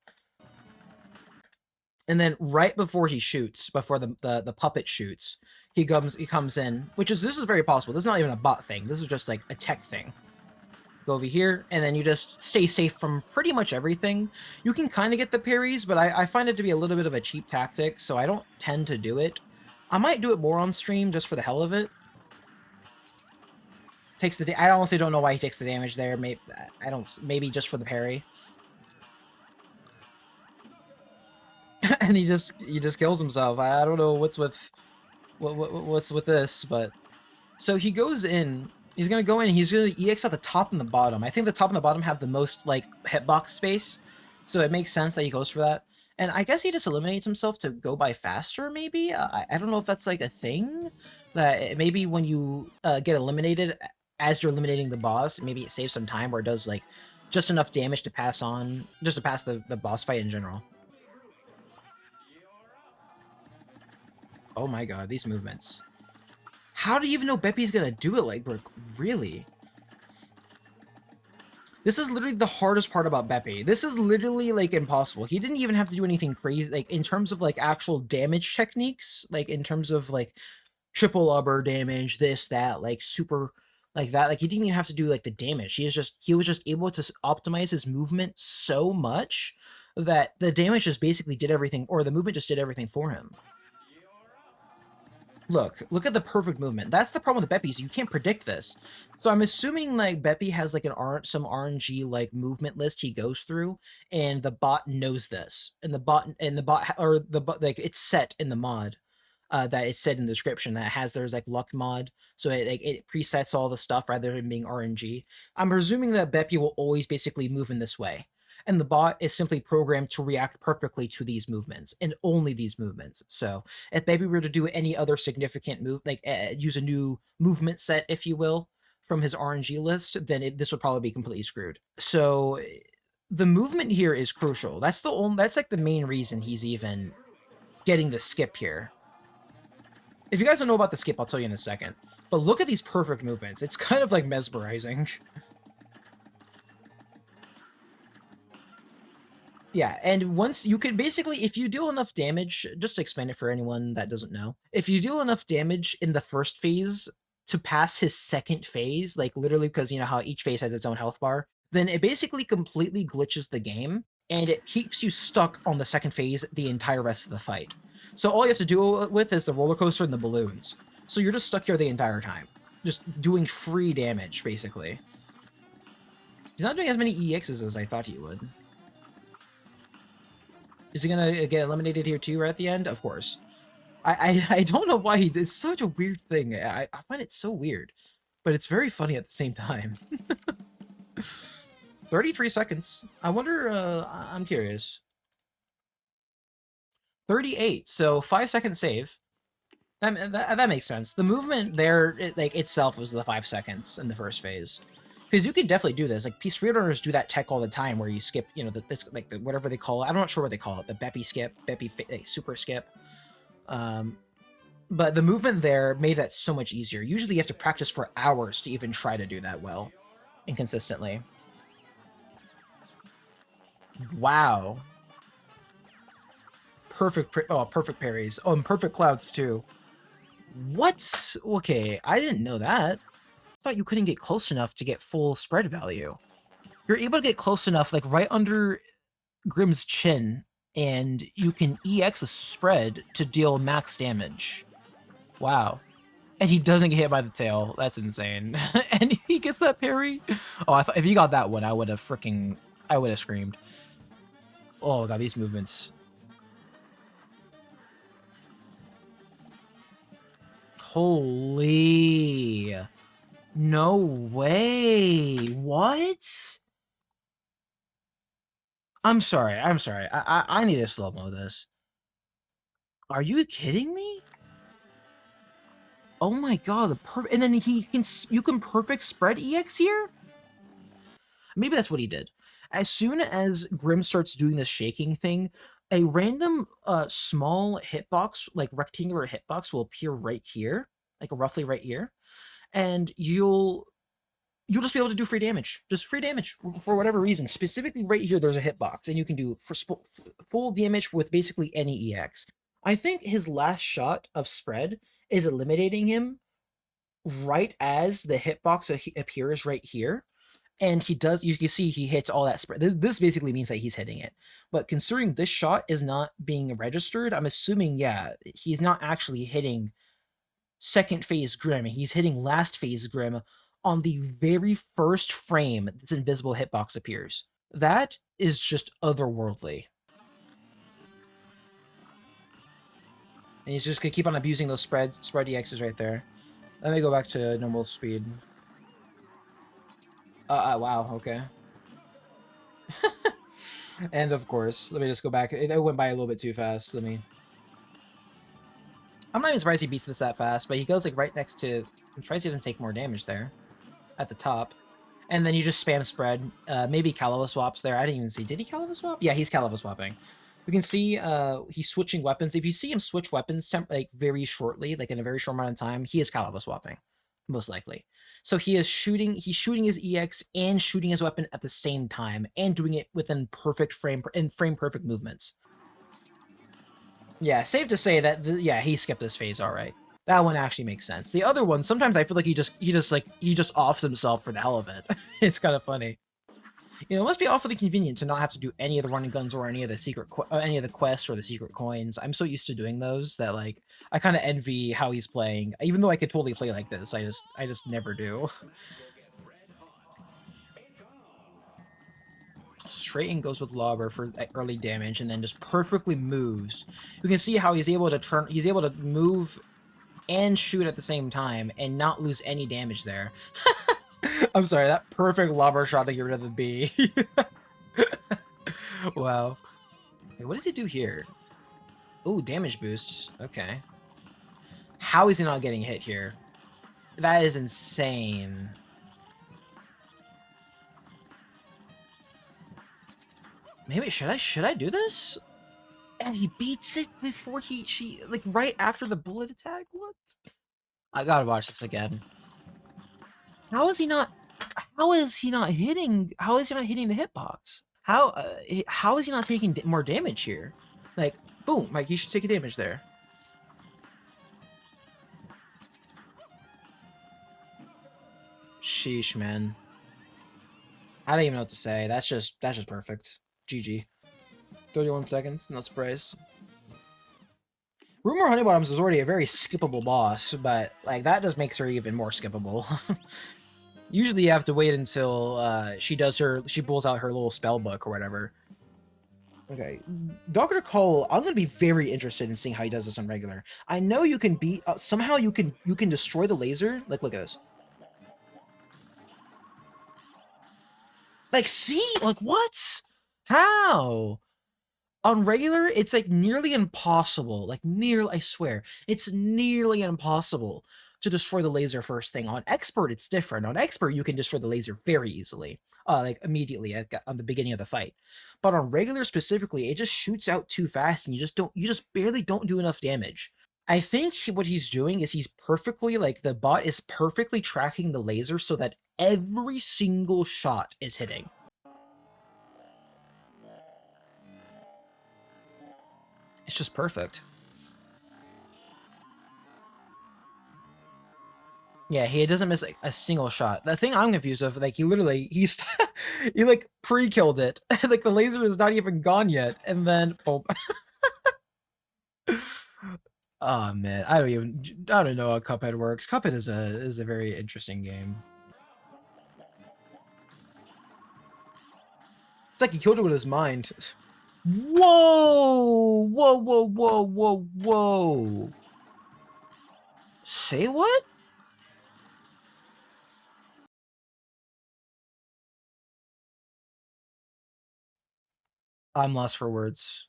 And then right before he shoots, before the puppet shoots, he comes in, this is very possible. This is not even a bot thing. This is just like a tech thing. Go over here, and then you just stay safe from pretty much everything. You can kind of get the parries, but I find it to be a little bit of a cheap tactic, so I don't tend to do it. I might do it more on stream just for the hell of it. I honestly don't know why he takes the damage there. Maybe just for the parry. And he just kills himself. I don't know what's with this, but so he goes in. He's gonna go in. He's gonna EX at the top and the bottom. I think the top and the bottom have the most like hitbox space, so it makes sense that he goes for that. And I guess he just eliminates himself to go by faster. Maybe I don't know if that's like a thing that maybe when you get eliminated as you're eliminating the boss, maybe it saves some time or it does like just enough damage to pass the boss fight in general. Oh my god, these movements. How do you even know Beppy's gonna do it like really? This is literally the hardest part about Beppy. This is literally like impossible. He didn't even have to do anything crazy, like in terms of like actual damage techniques, like in terms of like triple upper damage, this, that, like super like that. Like he didn't even have to do like the damage. He was just able to optimize his movement so much that the damage just basically did everything, or the movement just did everything for him. Look at the perfect movement. That's the problem with Beppy's. You can't predict this. So I'm assuming like Beppy has like some RNG like movement list he goes through, and the bot knows this. And the bot like it's set in the mod that it's said in the description that there's like luck mod, so it presets all the stuff rather than being RNG. I'm presuming that Beppy will always basically move in this way, and the bot is simply programmed to react perfectly to these movements and only these movements. So if Beppy were to do any other significant move, like use a new movement set, if you will, from his RNG list, then this would probably be completely screwed. So the movement here is crucial. That's like the main reason he's even getting the skip here. If you guys don't know about the skip, I'll tell you in a second. But look at these perfect movements. It's kind of like mesmerizing. Yeah, and once you can basically, if you deal enough damage, just to explain it for anyone that doesn't know, if you deal enough damage in the first phase to pass his second phase, like literally because you know how each phase has its own health bar, then it basically completely glitches the game, and it keeps you stuck on the second phase the entire rest of the fight. So all you have to deal with is the roller coaster and the balloons. So you're just stuck here the entire time, just doing free damage, basically. He's not doing as many EXs as I thought he would. Is he gonna get eliminated here too, right at the end? Of course. I don't know why he did such a weird thing. I find it so weird. but it's very funny at the same time. 33 seconds. I wonder, I'm curious. 38, so 5 second save. That makes sense. The movement there, like itself, was the 5 seconds in the first phase, because you can definitely do this. Like speedrunners do that tech all the time, where you skip, this like whatever they call it. I'm not sure what they call it. The Beppy skip, like, super skip. But the movement there made that so much easier. Usually, you have to practice for hours to even try to do that well and consistently. Wow. Perfect parries. Oh, and perfect clouds too. What? Okay, I didn't know that. I thought you couldn't get close enough to get full spread value. You're able to get close enough, like right under Grimm's chin, and you can EX a spread to deal max damage. Wow. And he doesn't get hit by the tail. That's insane. And he gets that parry. Oh, I thought if he got that one, I would have screamed. Oh god, these movements. Holy. No way. What? I'm sorry. I need to slow-mo this. Are you kidding me? Oh my god, and then you can perfect spread EX here? Maybe that's what he did. As soon as Grimm starts doing this shaking thing, a random small hitbox, like rectangular hitbox, will appear right here, like roughly right here, and you'll just be able to do free damage, just free damage for whatever reason. Specifically, right here, there's a hitbox, and you can do full damage with basically any EX. I think his last shot of spread is eliminating him right as the hitbox appears right here. And he does, you can see he hits all that spread. This basically means that he's hitting it. But considering this shot is not being registered, I'm assuming, yeah, he's not actually hitting second phase Grimm. He's hitting last phase Grimm on the very first frame this invisible hitbox appears. That is just otherworldly. And he's just gonna keep on abusing those spread EXs right there. Let me go back to normal speed. Wow, okay. And of course, let me just go back. It went by a little bit too fast. I'm not even surprised he beats this that fast, but he goes like right next to. I'm surprised he doesn't take more damage there, at the top. And then you just spam spread. Maybe Caliva swaps there. I didn't even see. Did he Caliva swap? Yeah, he's Caliva swapping. We can see he's switching weapons. If you see him switch weapons like very shortly, like in a very short amount of time, he is Caliva swapping, most likely. So he's shooting his EX and shooting his weapon at the same time, and doing it within frame perfect movements. Yeah, safe to say that yeah, he skipped this phase all right. That one actually makes sense. The other one, sometimes I feel like he just offs himself for the hell of it. It's kind of funny. You know, it must be awfully convenient to not have to do any of the running guns or any of the quests or the secret coins. I'm so used to doing those that like I kind of envy how he's playing. Even though I could totally play like this, I just never do. Straight and goes with Lobber for early damage, and then just perfectly moves. You can see how he's able to move and shoot at the same time and not lose any damage there. I'm sorry, that perfect Lobber shot to get rid of the bee. Wow. Hey, what does he do here? Oh, damage boosts. Okay. How is he not getting hit here? That is insane. Maybe should I do this? And he beats it before she like right after the bullet attack? What? I gotta watch this again. How is he not hitting the hitbox? How is he not taking more damage here? Like, boom, like he should take a damage there. Sheesh, man. I don't even know what to say. That's just perfect. GG. 31 seconds, not surprised. Rumor Honeybottoms is already a very skippable boss, but like that just makes her even more skippable. Usually you have to wait until she pulls out her little spell book or whatever. Okay, Dr. Cole, I'm gonna be very interested in seeing how he does this on regular. I know you can beat somehow you can destroy the laser. Like, look at this. Like, see? Like, what? How? On regular, it's like nearly impossible. Like, I swear, it's nearly impossible to destroy the laser first thing. On expert, it's different. On expert, you can destroy the laser very easily, like immediately on the beginning of the fight. But on regular specifically, it just shoots out too fast, and you just barely don't do enough damage. I think what he's doing is he's perfectly, like, the bot is perfectly tracking the laser so that every single shot is hitting. It's just perfect. Yeah, he doesn't miss like, a single shot. The thing I'm confused with, like, he's he like pre-killed it. Like the laser is not even gone yet, and then boom. Oh man, I don't know how Cuphead works. Cuphead is a very interesting game. It's like he killed it with his mind. Whoa! Whoa! Whoa! Whoa! Whoa! Whoa! Say what? I'm lost for words.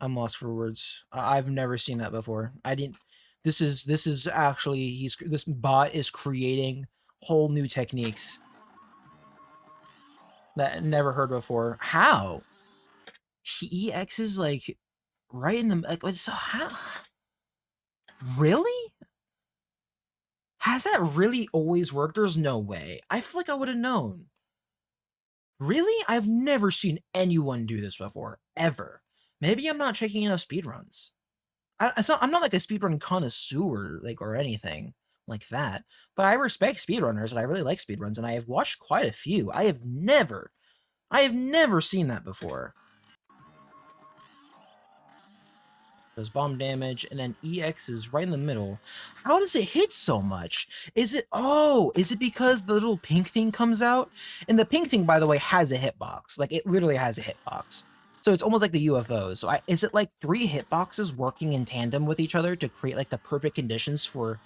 I'm lost for words. I've never seen that before. I didn't. This is actually this bot is creating whole new techniques that I never heard before. How? EX is like right in the like. So how? Really? Has that really always worked? There's no way. I feel like I would have known. Really? I've never seen anyone do this before, ever. Maybe I'm not checking enough speedruns. I'm not like a speedrun connoisseur, like, or anything like that, but I respect speedrunners and I really like speedruns and I have watched quite a few. I have never seen that before. Does bomb damage, and then EX is right in the middle. How does it hit so much? Is it because the little pink thing comes out? And the pink thing, by the way, has a hitbox. Like, it literally has a hitbox. So it's almost like the UFOs. So is it like 3 hitboxes working in tandem with each other to create like the perfect conditions for,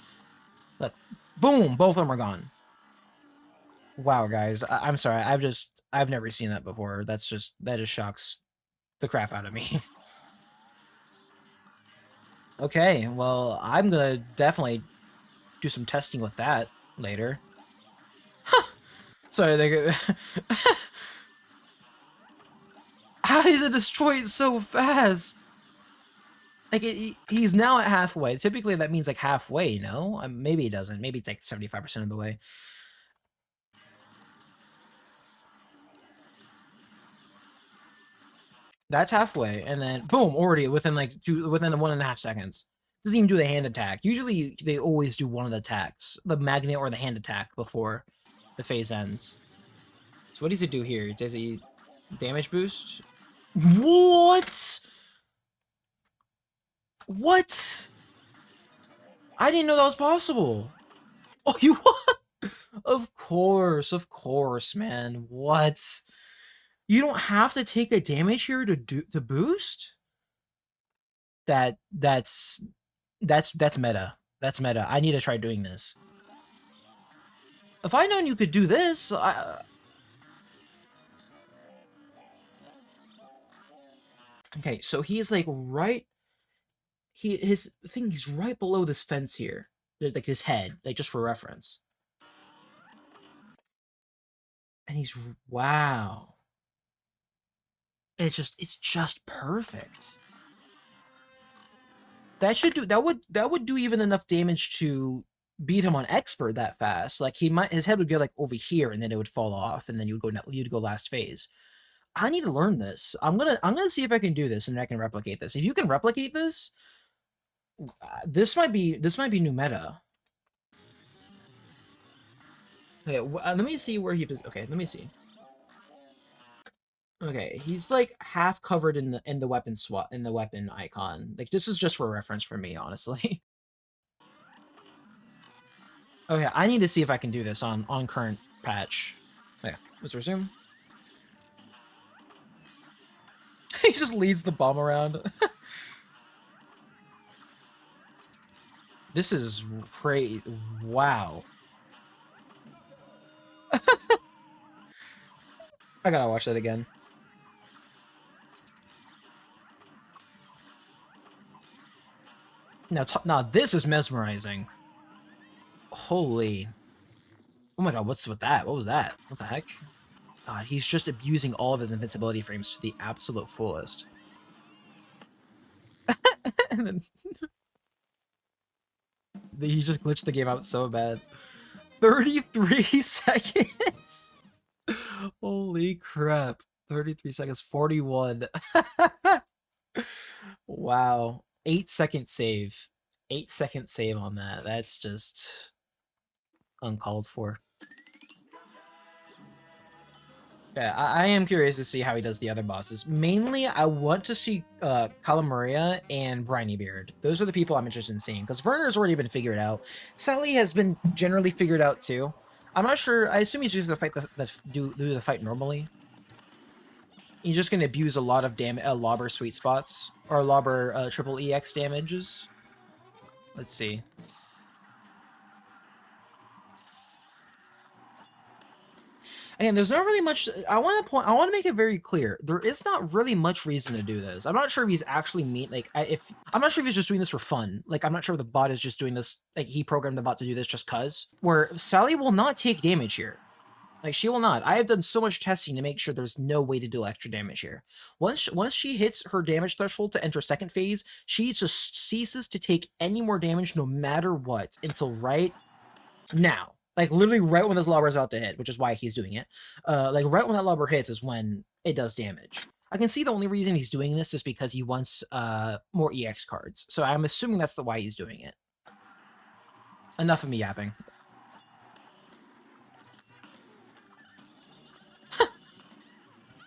like, boom, both of them are gone. Wow, guys, I'm sorry. I've never seen that before. That just shocks the crap out of me. Okay, well, I'm gonna definitely do some testing with that later. Sorry, they how does it destroy it so fast? Like, he's now at halfway. Typically, that means like halfway, no? Maybe it doesn't. Maybe it's like 75% of the way. That's halfway, and then boom, already within like within 1.5 seconds. Doesn't even do the hand attack. Usually, they always do one of the attacks, the magnet or the hand attack, before the phase ends. So what does it do here? Does it damage boost? What? What? I didn't know that was possible. Oh, you what? Of course, man. What? You don't have to take a damage here to boost? That's that's meta. That's meta. I need to try doing this. If I known you could do this, okay, so he's like right his thing is right below this fence here. There's like his head, like just for reference. And he's wow. It's just perfect. That would do even enough damage to beat him on expert that fast. Like his head would get like over here and then it would fall off and then you'd go last phase. I need to learn this. I'm gonna see if I can do this and I can replicate this. If you can replicate this, this might be new meta. Okay, let me see where he is. Okay, let me see. Okay, he's like half covered in the weapon swap in the weapon icon. Like this is just for reference for me, honestly. Okay, I need to see if I can do this on current patch. Okay, let's resume. He just leads the bomb around. This is crazy. Wow. I gotta watch that again. Now this is mesmerizing. Holy. Oh my god, what's with that? What was that? What the heck? God, he's just abusing all of his invincibility frames to the absolute fullest. And then he just glitched the game out so bad. 33 seconds! Holy crap. 33 seconds, 41. Wow. 8-second save. 8-second save on that. That's just uncalled for. Yeah, I am curious to see how he does the other bosses. Mainly, I want to see Calamuria and Briny Beard. Those are the people I'm interested in seeing, because Werner's already been figured out. Sally has been generally figured out too. I'm not sure. I assume he's just gonna fight do the fight normally. He's just gonna abuse a lot of lobber sweet spots or lobber triple EX damages. Let's see. And there's not really much. I want to make it very clear. There is not really much reason to do this. I'm not sure if he's actually I'm not sure if he's just doing this for fun. Like, I'm not sure if the bot is just doing this. Like, he programmed the bot to do this just cause. Where Sally will not take damage here. Like, she will not. I have done so much testing to make sure there's no way to do extra damage here. Once she hits her damage threshold to enter second phase, she just ceases to take any more damage no matter what until right now. Like, literally right when this lobber is about to hit, which is why he's doing it. Like, right when that lobber hits is when it does damage. I can see the only reason he's doing this is because he wants more EX cards. So I'm assuming that's why he's doing it. Enough of me yapping.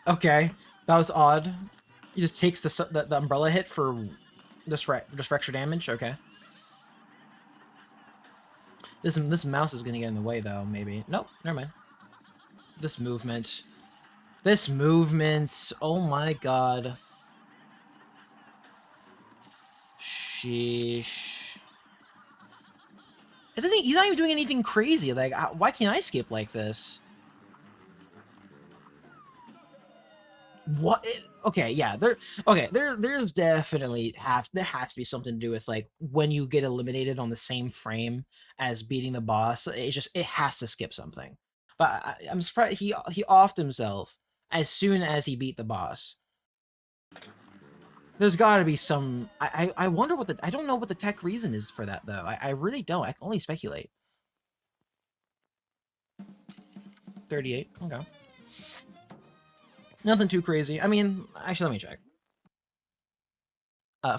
Okay, that was odd. He just takes the umbrella hit for just for extra damage. Okay. This mouse is gonna get in the way though. Maybe. Nope. Never mind. This movement. This movement. Oh my god. Sheesh. It doesn't. He's not even doing anything crazy. Like, why can't I skip like this? What? Okay, yeah. There's definitely there has to be something to do with like when you get eliminated on the same frame as beating the boss. It has to skip something. But I'm surprised he offed himself as soon as he beat the boss. There's got to be some. I wonder what I don't know what the tech reason is for that though. I really don't. I can only speculate. 38. Okay. Nothing too crazy. I mean, actually, let me check.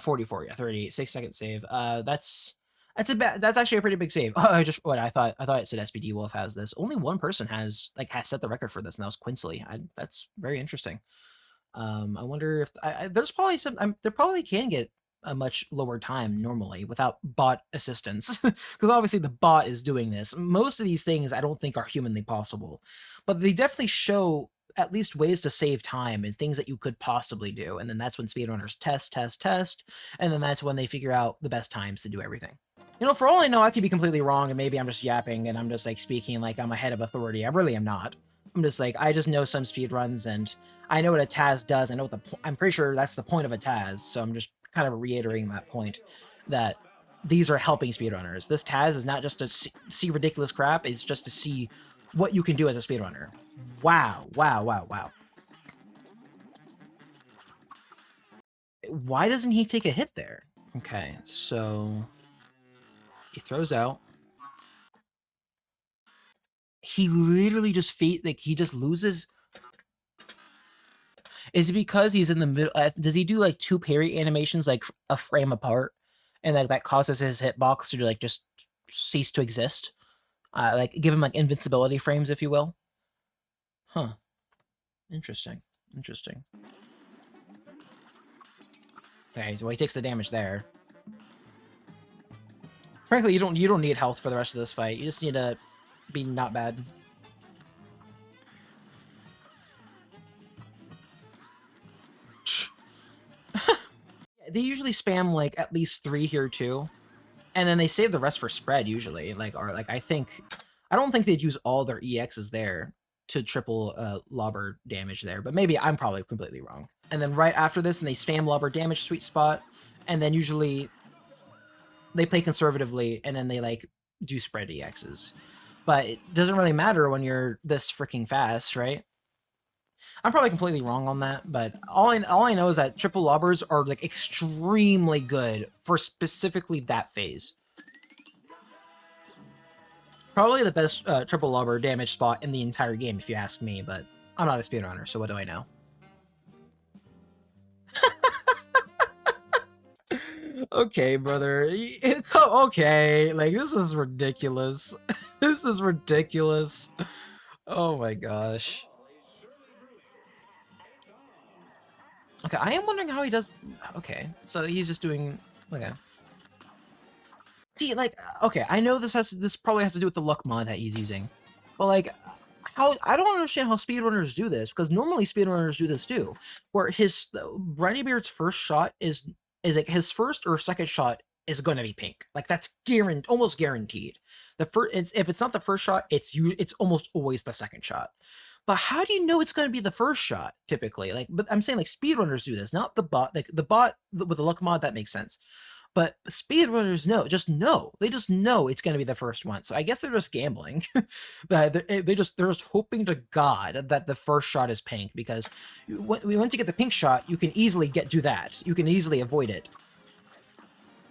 44, yeah, 38, 6-second save. That's actually a pretty big save. Oh, I thought it said SPD Wolf has this. Only one person has set the record for this, and that was Quinsley. That's very interesting. I wonder if there's probably they probably can get a much lower time normally without bot assistance, because obviously the bot is doing this. Most of these things I don't think are humanly possible, but they definitely show at least ways to save time and things that you could possibly do. And then that's when speedrunners test, and then that's when they figure out the best times to do everything. You know, for all I know, I could be completely wrong, and maybe I'm just yapping and I'm just like speaking like I'm a head of authority. I really am not. I'm just like, I just know some speedruns and I know what a Taz does. I know what I'm pretty sure that's the point of a Taz. So I'm just kind of reiterating that point that these are helping speedrunners. This Taz is not just to see ridiculous crap. It's just to see what you can do as a speedrunner. Wow. Why doesn't he take a hit there? Okay, so he throws out. He literally just he just loses. Is it because he's in the middle? Does he do like 2 parry animations like a frame apart, and like that causes his hitbox to like just cease to exist? Like give him like invincibility frames, if you will. Huh. Interesting. Okay, well he takes the damage there. Frankly, you don't need health for the rest of this fight. You just need to be not bad. They usually spam like at least 3 here too, and then they save the rest for spread usually. I don't think they'd use all their EXs there. to triple lobber damage there, but maybe I'm probably completely wrong. And then right after this, and they spam lobber damage sweet spot, and then usually they play conservatively, and then they like do spread EXs. But it doesn't really matter when you're this freaking fast, right? I'm probably completely wrong on that, but all I know is that triple lobbers are like extremely good for specifically that phase. Probably the best triple lobber damage spot in the entire game, if you ask me, but I'm not a speedrunner, so what do I know? Okay, brother. Okay, like, this is ridiculous. This is ridiculous. Oh my gosh. Okay, I am wondering how he does... Okay, so he's just doing... Okay. See, like, okay, I know this probably has to do with the luck mod that he's using, but like, how I don't understand how speedrunners do this, because normally speedrunners do this too, where his Brightebeard's first shot is like his first or second shot is going to be pink, like that's guaranteed, almost guaranteed. The first, if it's not the first shot, it's almost always the second shot. But how do you know it's going to be the first shot typically? Like, but I'm saying like speedrunners do this, not the bot. Like the bot with the luck mod, that makes sense. But speedrunners know. They just know it's going to be the first one. So I guess they're just gambling. But they're just hoping to God that the first shot is pink, because once you get the pink shot, you can easily do that. You can easily avoid it.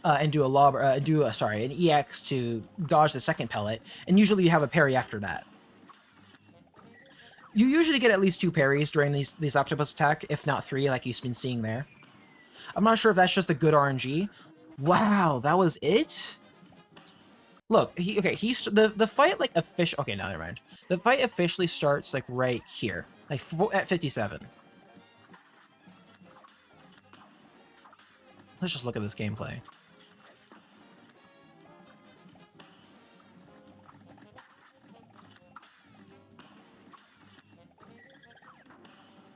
And do a lob, an EX to dodge the second pellet, and usually you have a parry after that. You usually get at least 2 parries during these octopus attack, if not 3, like you've been seeing there. I'm not sure if that's just a good RNG. Wow, that was it? Look, he's the fight like official. Okay, no, never mind. The fight officially starts like right here, like at 57. Let's just look at this gameplay.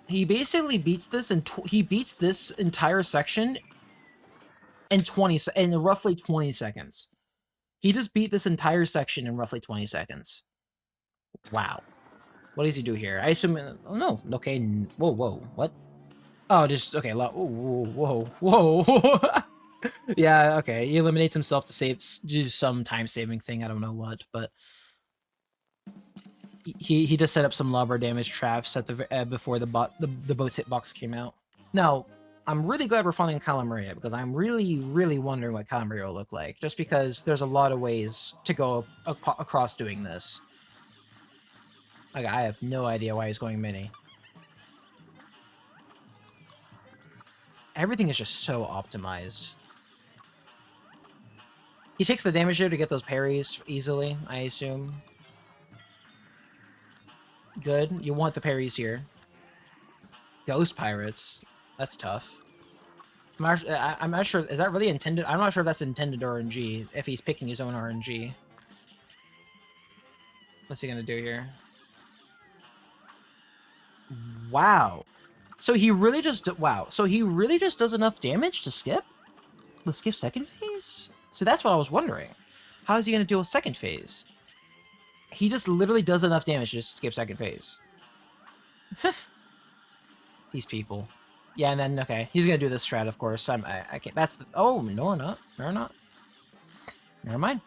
He basically beats this, and he beats this entire section in roughly 20 seconds. He just beat this entire section in roughly 20 seconds. Wow. What does he do here? I assume... Oh, no. Okay. Whoa, whoa. What? Oh, just... Okay. Whoa, whoa, whoa. Yeah, okay. He eliminates himself to do some time-saving thing. I don't know what, but... He just set up some lobber damage traps at the before the boat's hitbox came out. Now, I'm really glad we're finding Calamaria, because I'm really, really wondering what Calamaria will look like, just because there's a lot of ways to go across doing this. Like, I have no idea why he's going mini. Everything is just so optimized. He takes the damage here to get those parries easily, I assume. Good. You want the parries here. Ghost Pirates. That's tough. I'm not sure. Is that really intended? I'm not sure if that's intended RNG, if he's picking his own RNG. What's he gonna do here? Wow. So he really just... Wow. So he really just does enough damage to skip? Let's skip second phase? So that's what I was wondering. How is he gonna deal with second phase? He just literally does enough damage to just skip second phase. These people. Yeah, and then, okay, he's gonna do this strat, of course. I can't... That's the... Oh, no, we're not. No, we're not. Never mind.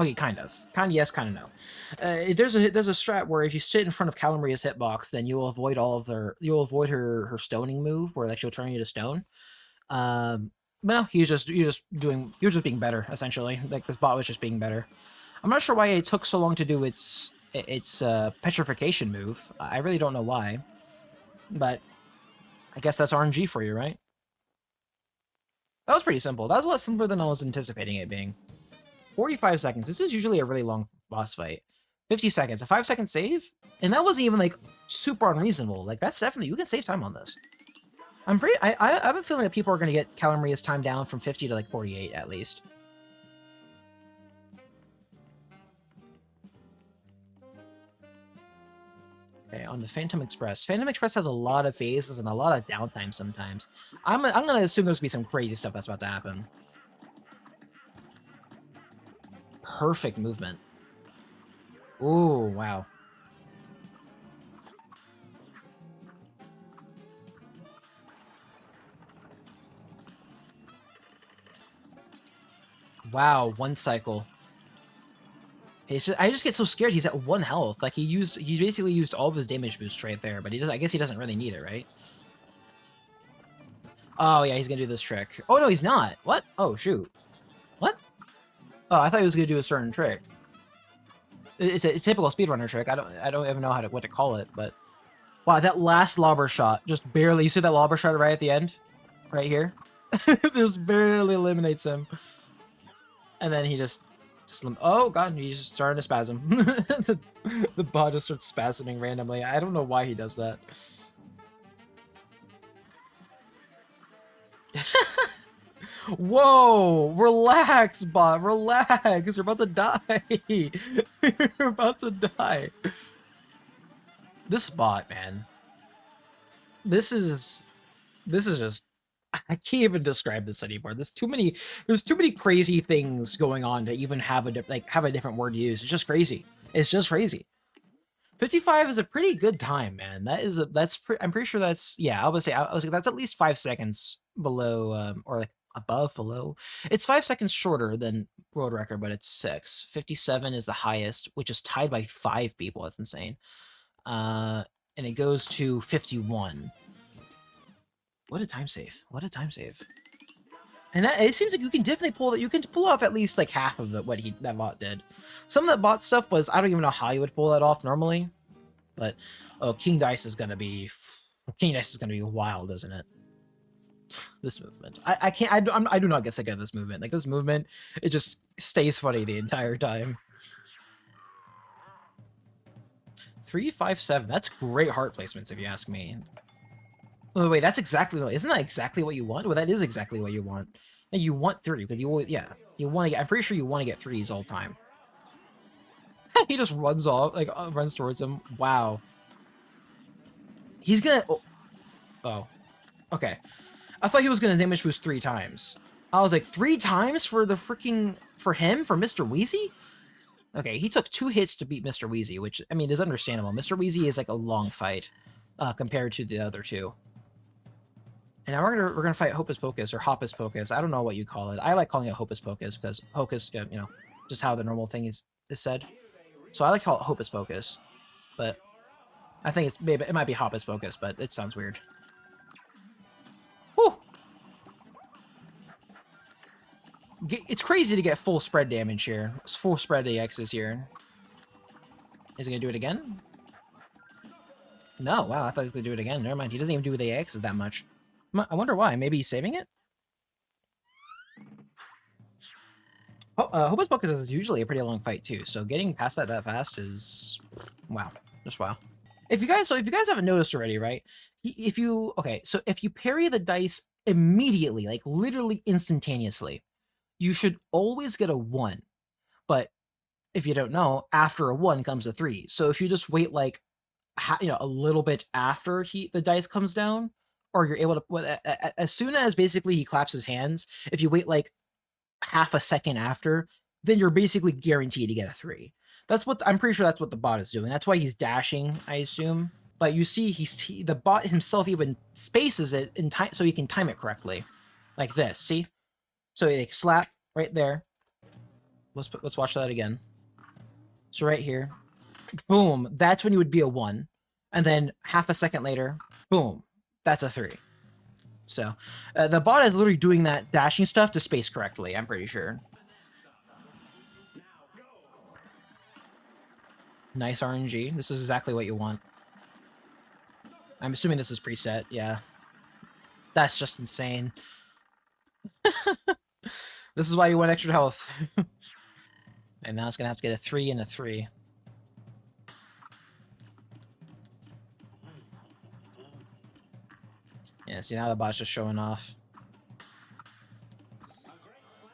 Okay, kind of. Kind of yes, kind of no. There's a strat where if you sit in front of Calamaria's hitbox, then you'll avoid you'll avoid her stoning move, where like she'll turn you to stone. But no, he was just being better, essentially. Like, this bot was just being better. I'm not sure why it took so long to do its petrification move. I really don't know why, but I guess that's RNG for you, right? That was pretty simple. That was a lot simpler than I was anticipating it being. 45 seconds. This is usually a really long boss fight. 50 seconds. A 5-second save? And that wasn't even, like, super unreasonable. Like, that's definitely... You can save time on this. I've been feeling that people are going to get Calamaria's time down from 50 to, like, 48, at least. Okay, on the Phantom Express. Phantom Express has a lot of phases and a lot of downtime sometimes. I'm gonna assume there's gonna be some crazy stuff that's about to happen. Perfect movement. Ooh, wow. Wow, one cycle. I just get so scared. He's at 1 health. Like he basically used all of his damage boost right there, but I guess he doesn't really need it, right? Oh yeah, he's gonna do this trick. Oh no, he's not. What? Oh shoot. What? Oh, I thought he was gonna do a certain trick. It's a typical speedrunner trick. I don't even know what to call it, but wow, that last lobber shot just barely. You see that lobber shot right at the end, right here. Just barely eliminates him, and then he just oh god, he's just starting to spasm. The bot just starts spasming randomly. I don't know why he does that. Whoa! Relax, bot. Relax. You're about to die. You're about to die. This bot, man. This is just. I can't even describe this anymore. There's too many crazy things going on to even have a different word to use. It's just crazy. It's just crazy. 55 is a pretty good time, man. I'm pretty sure that's, yeah, I was like, that's at least 5 seconds below, or like above below. It's 5 seconds shorter than world record, but it's 6. 57 is the highest, which is tied by 5 people. That's insane. And it goes to 51. What a time save. What a time save. And it seems like you can definitely pull that. You can pull off at least like half of what that bot did. Some of that bot stuff was, I don't even know how you would pull that off normally, but oh, King Dice is gonna be wild, isn't it? This movement, I can't, I do not get sick of this movement. Like this movement, it just stays funny the entire time. 357. That's great heart placements if you ask me. Oh wait, isn't that exactly what you want? Well, that is exactly what you want. And you want 3 because you want to get. I'm pretty sure you want to get 3s all the time. He just runs off, like runs towards him. Wow. He's gonna. Oh. Okay. I thought he was gonna damage boost 3 times. I was like 3 times for the freaking for Mr. Wheezy. Okay, he took 2 hits to beat Mr. Wheezy, which I mean is understandable. Mr. Wheezy is like a long fight compared to the other 2. And now we're gonna fight Hocus Pocus or Hoppus Pocus. I don't know what you call it. I like calling it Hocus Pocus because Hocus, you know, just how the normal thing is said. So I like to call it Hocus Pocus, but I think it might be Hoppus Pocus, but it sounds weird. Whew. It's crazy to get full spread damage here. It's full spread AXs here. Is he gonna do it again? No. Wow, I thought he was gonna do it again. Never mind. He doesn't even do the AXs that much. I wonder why. Maybe he's saving it? Hocus Pocus is usually a pretty long fight too, so getting past that fast is wow, just wow. If you guys haven't noticed already, right? If you parry the dice immediately, like literally instantaneously, you should always get a 1. But if you don't know, after a 1 comes a 3. So if you just wait like a little bit after the dice comes down, or you're able to, as soon as basically he claps his hands, if you wait like half a second after, then you're basically guaranteed to get a 3. I'm pretty sure that's what the bot is doing. That's why he's dashing, I assume. But you see, the bot himself even spaces it in time so he can time it correctly, like this. See, so like slap right there. Let's watch that again. So right here, boom. That's when you would be a 1, and then half a second later, boom. That's a 3. So the bot is literally doing that dashing stuff to space correctly, I'm pretty sure. Nice RNG. This is exactly what you want. I'm assuming this is preset, yeah. That's just insane. This is why you want extra health. And now it's gonna have to get a 3 and a 3. Yeah, see now the bot's just showing off.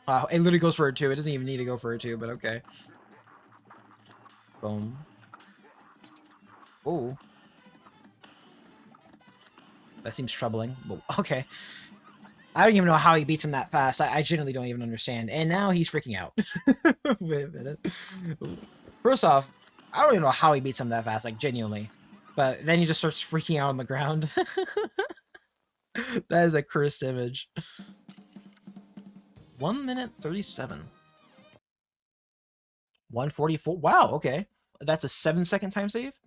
Wow, it literally goes for a 2. It doesn't even need to go for a 2, but okay. Boom. Oh. That seems troubling. But okay. I don't even know how he beats him that fast. I genuinely don't even understand. And now he's freaking out. Wait a minute. First off, I don't even know how he beats him that fast, like genuinely. But then he just starts freaking out on the ground. That is a cursed image. 1 minute 37. 144. Wow, okay. That's a 7-second time save?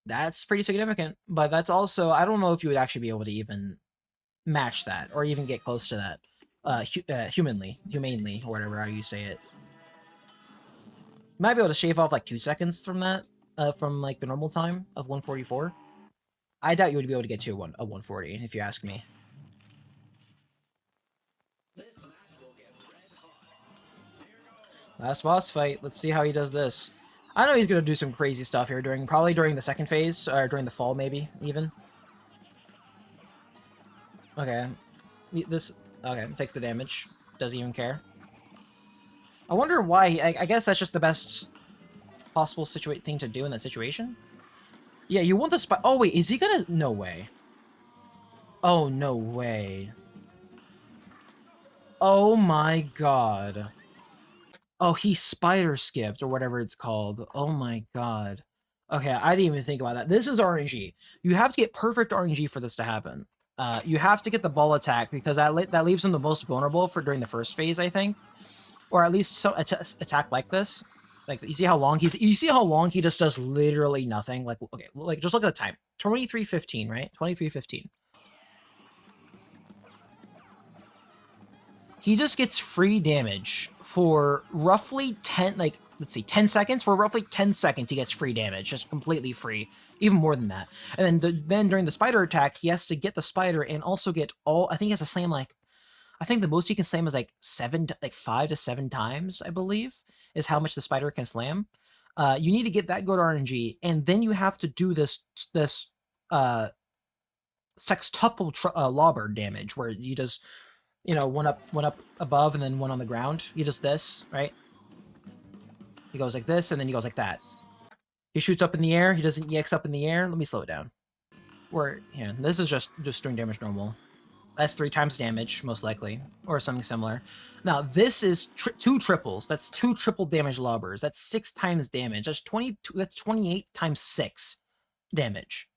That's pretty significant, but that's also, I don't know if you would actually be able to even match that or even get close to that humanely, or whatever how you say it. You might be able to shave off like 2 seconds from that, from like the normal time of 144. I doubt you would be able to get to a 140 if you ask me. Last boss fight. Let's see how he does this. I know he's gonna do some crazy stuff here probably during the second phase, or during the fall maybe even. Okay, this okay takes the damage. Doesn't even care. I wonder why. I guess that's just the best possible thing to do in that situation. Yeah, you want the spy. Oh wait, is he gonna? No way. Oh no way. Oh my god. Oh, he spider skipped or whatever it's called. Oh my god. Okay, I didn't even think about that. This is RNG. You have to get perfect RNG for this to happen. You have to get the ball attack because that leaves him the most vulnerable for during the first phase, I think, or at least some attack like this. Like you see how long he just does literally nothing. Like okay, like just look at the time. 23:15, right? 23:15. He just gets free damage for roughly 10, like, let's see, 10 seconds? For roughly 10 seconds, he gets free damage, just completely free. Even more than that. And then during the spider attack, he has to get the spider and also get all, I think he has to slam like, I think the most he can slam is like 5 to 7 times, I believe, is how much the spider can slam. You need to get that good RNG, and then you have to do this sextuple lobber damage, where you just, you know, one up above and then one on the ground. He does this, right? He goes like this, and then he goes like that. He shoots up in the air. He doesn't EX up in the air. Let me slow it down. Where, yeah, this is just doing damage normal. That's 3 times damage, most likely, or something similar. Now, this is 2 triples. That's 2 triple damage lobbers. That's 6 times damage. That's 22. That's 28 times 6 damage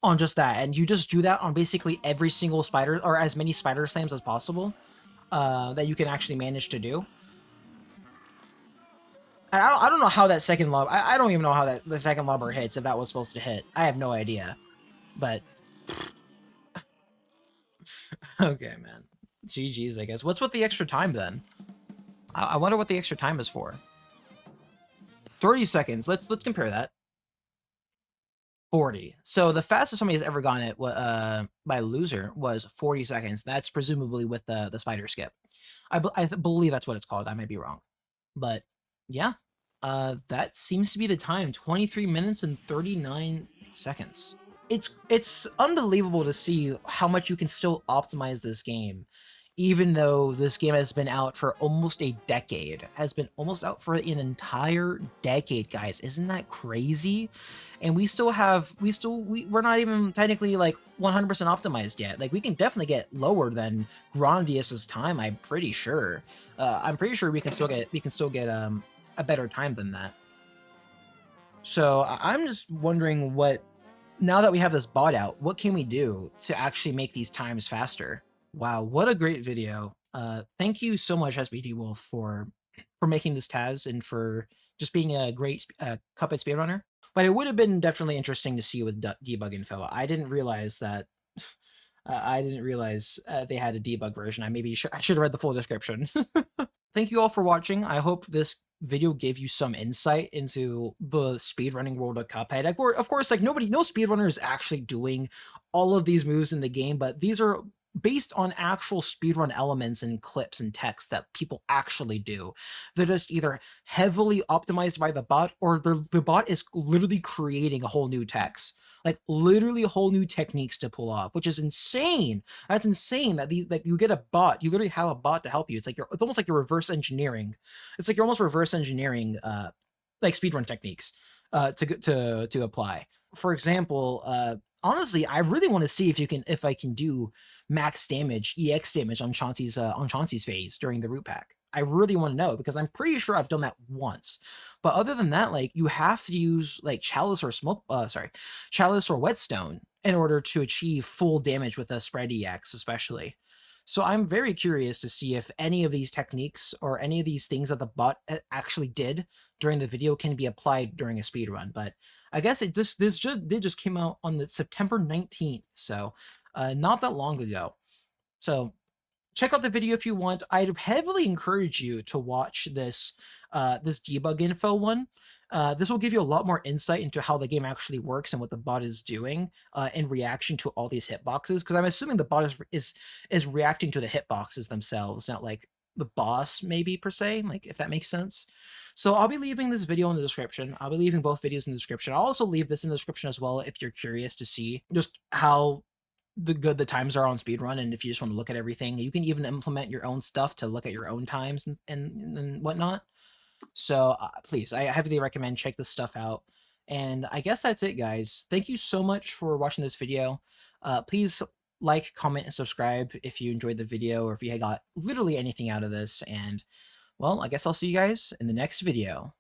on just that. And you just do that on basically every single spider, or as many spider slams as possible, that you can actually manage to do. And I don't know how that second lob. I don't even know how the second lobber hits, if that was supposed to hit. I have no idea. But okay, man. GG's, I guess. What's with the extra time then? I wonder what the extra time is for. 30 seconds. Let's compare that. 40. So the fastest somebody has ever gone it by loser was 40 seconds. That's presumably with the spider skip. I believe that's what it's called. I might be wrong. But yeah, that seems to be the time. 23 minutes and 39 seconds. It's unbelievable to see how much you can still optimize this game, even though this game has been out for almost a decade. Has been almost out for an entire decade, guys. Isn't that crazy? And we're not even technically like 100% optimized yet. Like we can definitely get lower than Grandius's time. I'm pretty sure. I'm pretty sure we can still get a better time than that. So I'm just wondering now that we have this bot out, what can we do to actually make these times faster? Wow, what a great video. Thank you so much, SBD Wolf, for making this Taz and for just being a great Cuphead speedrunner. But it would have been definitely interesting to see you with debug info. I didn't realize that. They had a debug version. I should have read the full description. Thank you all for watching. I hope this video gave you some insight into the speedrunning world of Cuphead. Of course, like no speedrunner is actually doing all of these moves in the game, but these are based on actual speedrun elements and clips and text that people actually do. They're just either heavily optimized by the bot, or the bot is literally creating a whole new text. Like literally whole new techniques to pull off, which is insane. That's insane that you get a bot, you literally have a bot to help you. It's almost like you're reverse engineering. It's like you're almost reverse engineering like speedrun techniques to apply. For example, honestly, I really want to see if I can do max damage, EX damage on Chauncey's phase during the root pack. I really want to know, because I'm pretty sure I've done that once. But other than that, like you have to use like Chalice or Whetstone in order to achieve full damage with a spread EX, especially. So I'm very curious to see if any of these techniques or any of these things that the bot actually did during the video can be applied during a speed run. But I guess this just did just came out on the September 19th, so not that long ago. So check out the video if you want. I'd heavily encourage you to watch this debug info one. This will give you a lot more insight into how the game actually works and what the bot is doing in reaction to all these hitboxes. Because I'm assuming the bot is reacting to the hitboxes themselves, not like the boss maybe per se, like if that makes sense. So I'll be leaving this video in the description. I'll be leaving both videos in the description. I'll also leave this in the description as well if you're curious to see just how the times are on speedrun, and if you just want to look at everything, you can even implement your own stuff to look at your own times and whatnot. So please, I heavily recommend check this stuff out. And I guess that's it, guys. Thank you so much for watching this video. Please like, comment, and subscribe if you enjoyed the video or if you got literally anything out of this. And well, I guess I'll see you guys in the next video.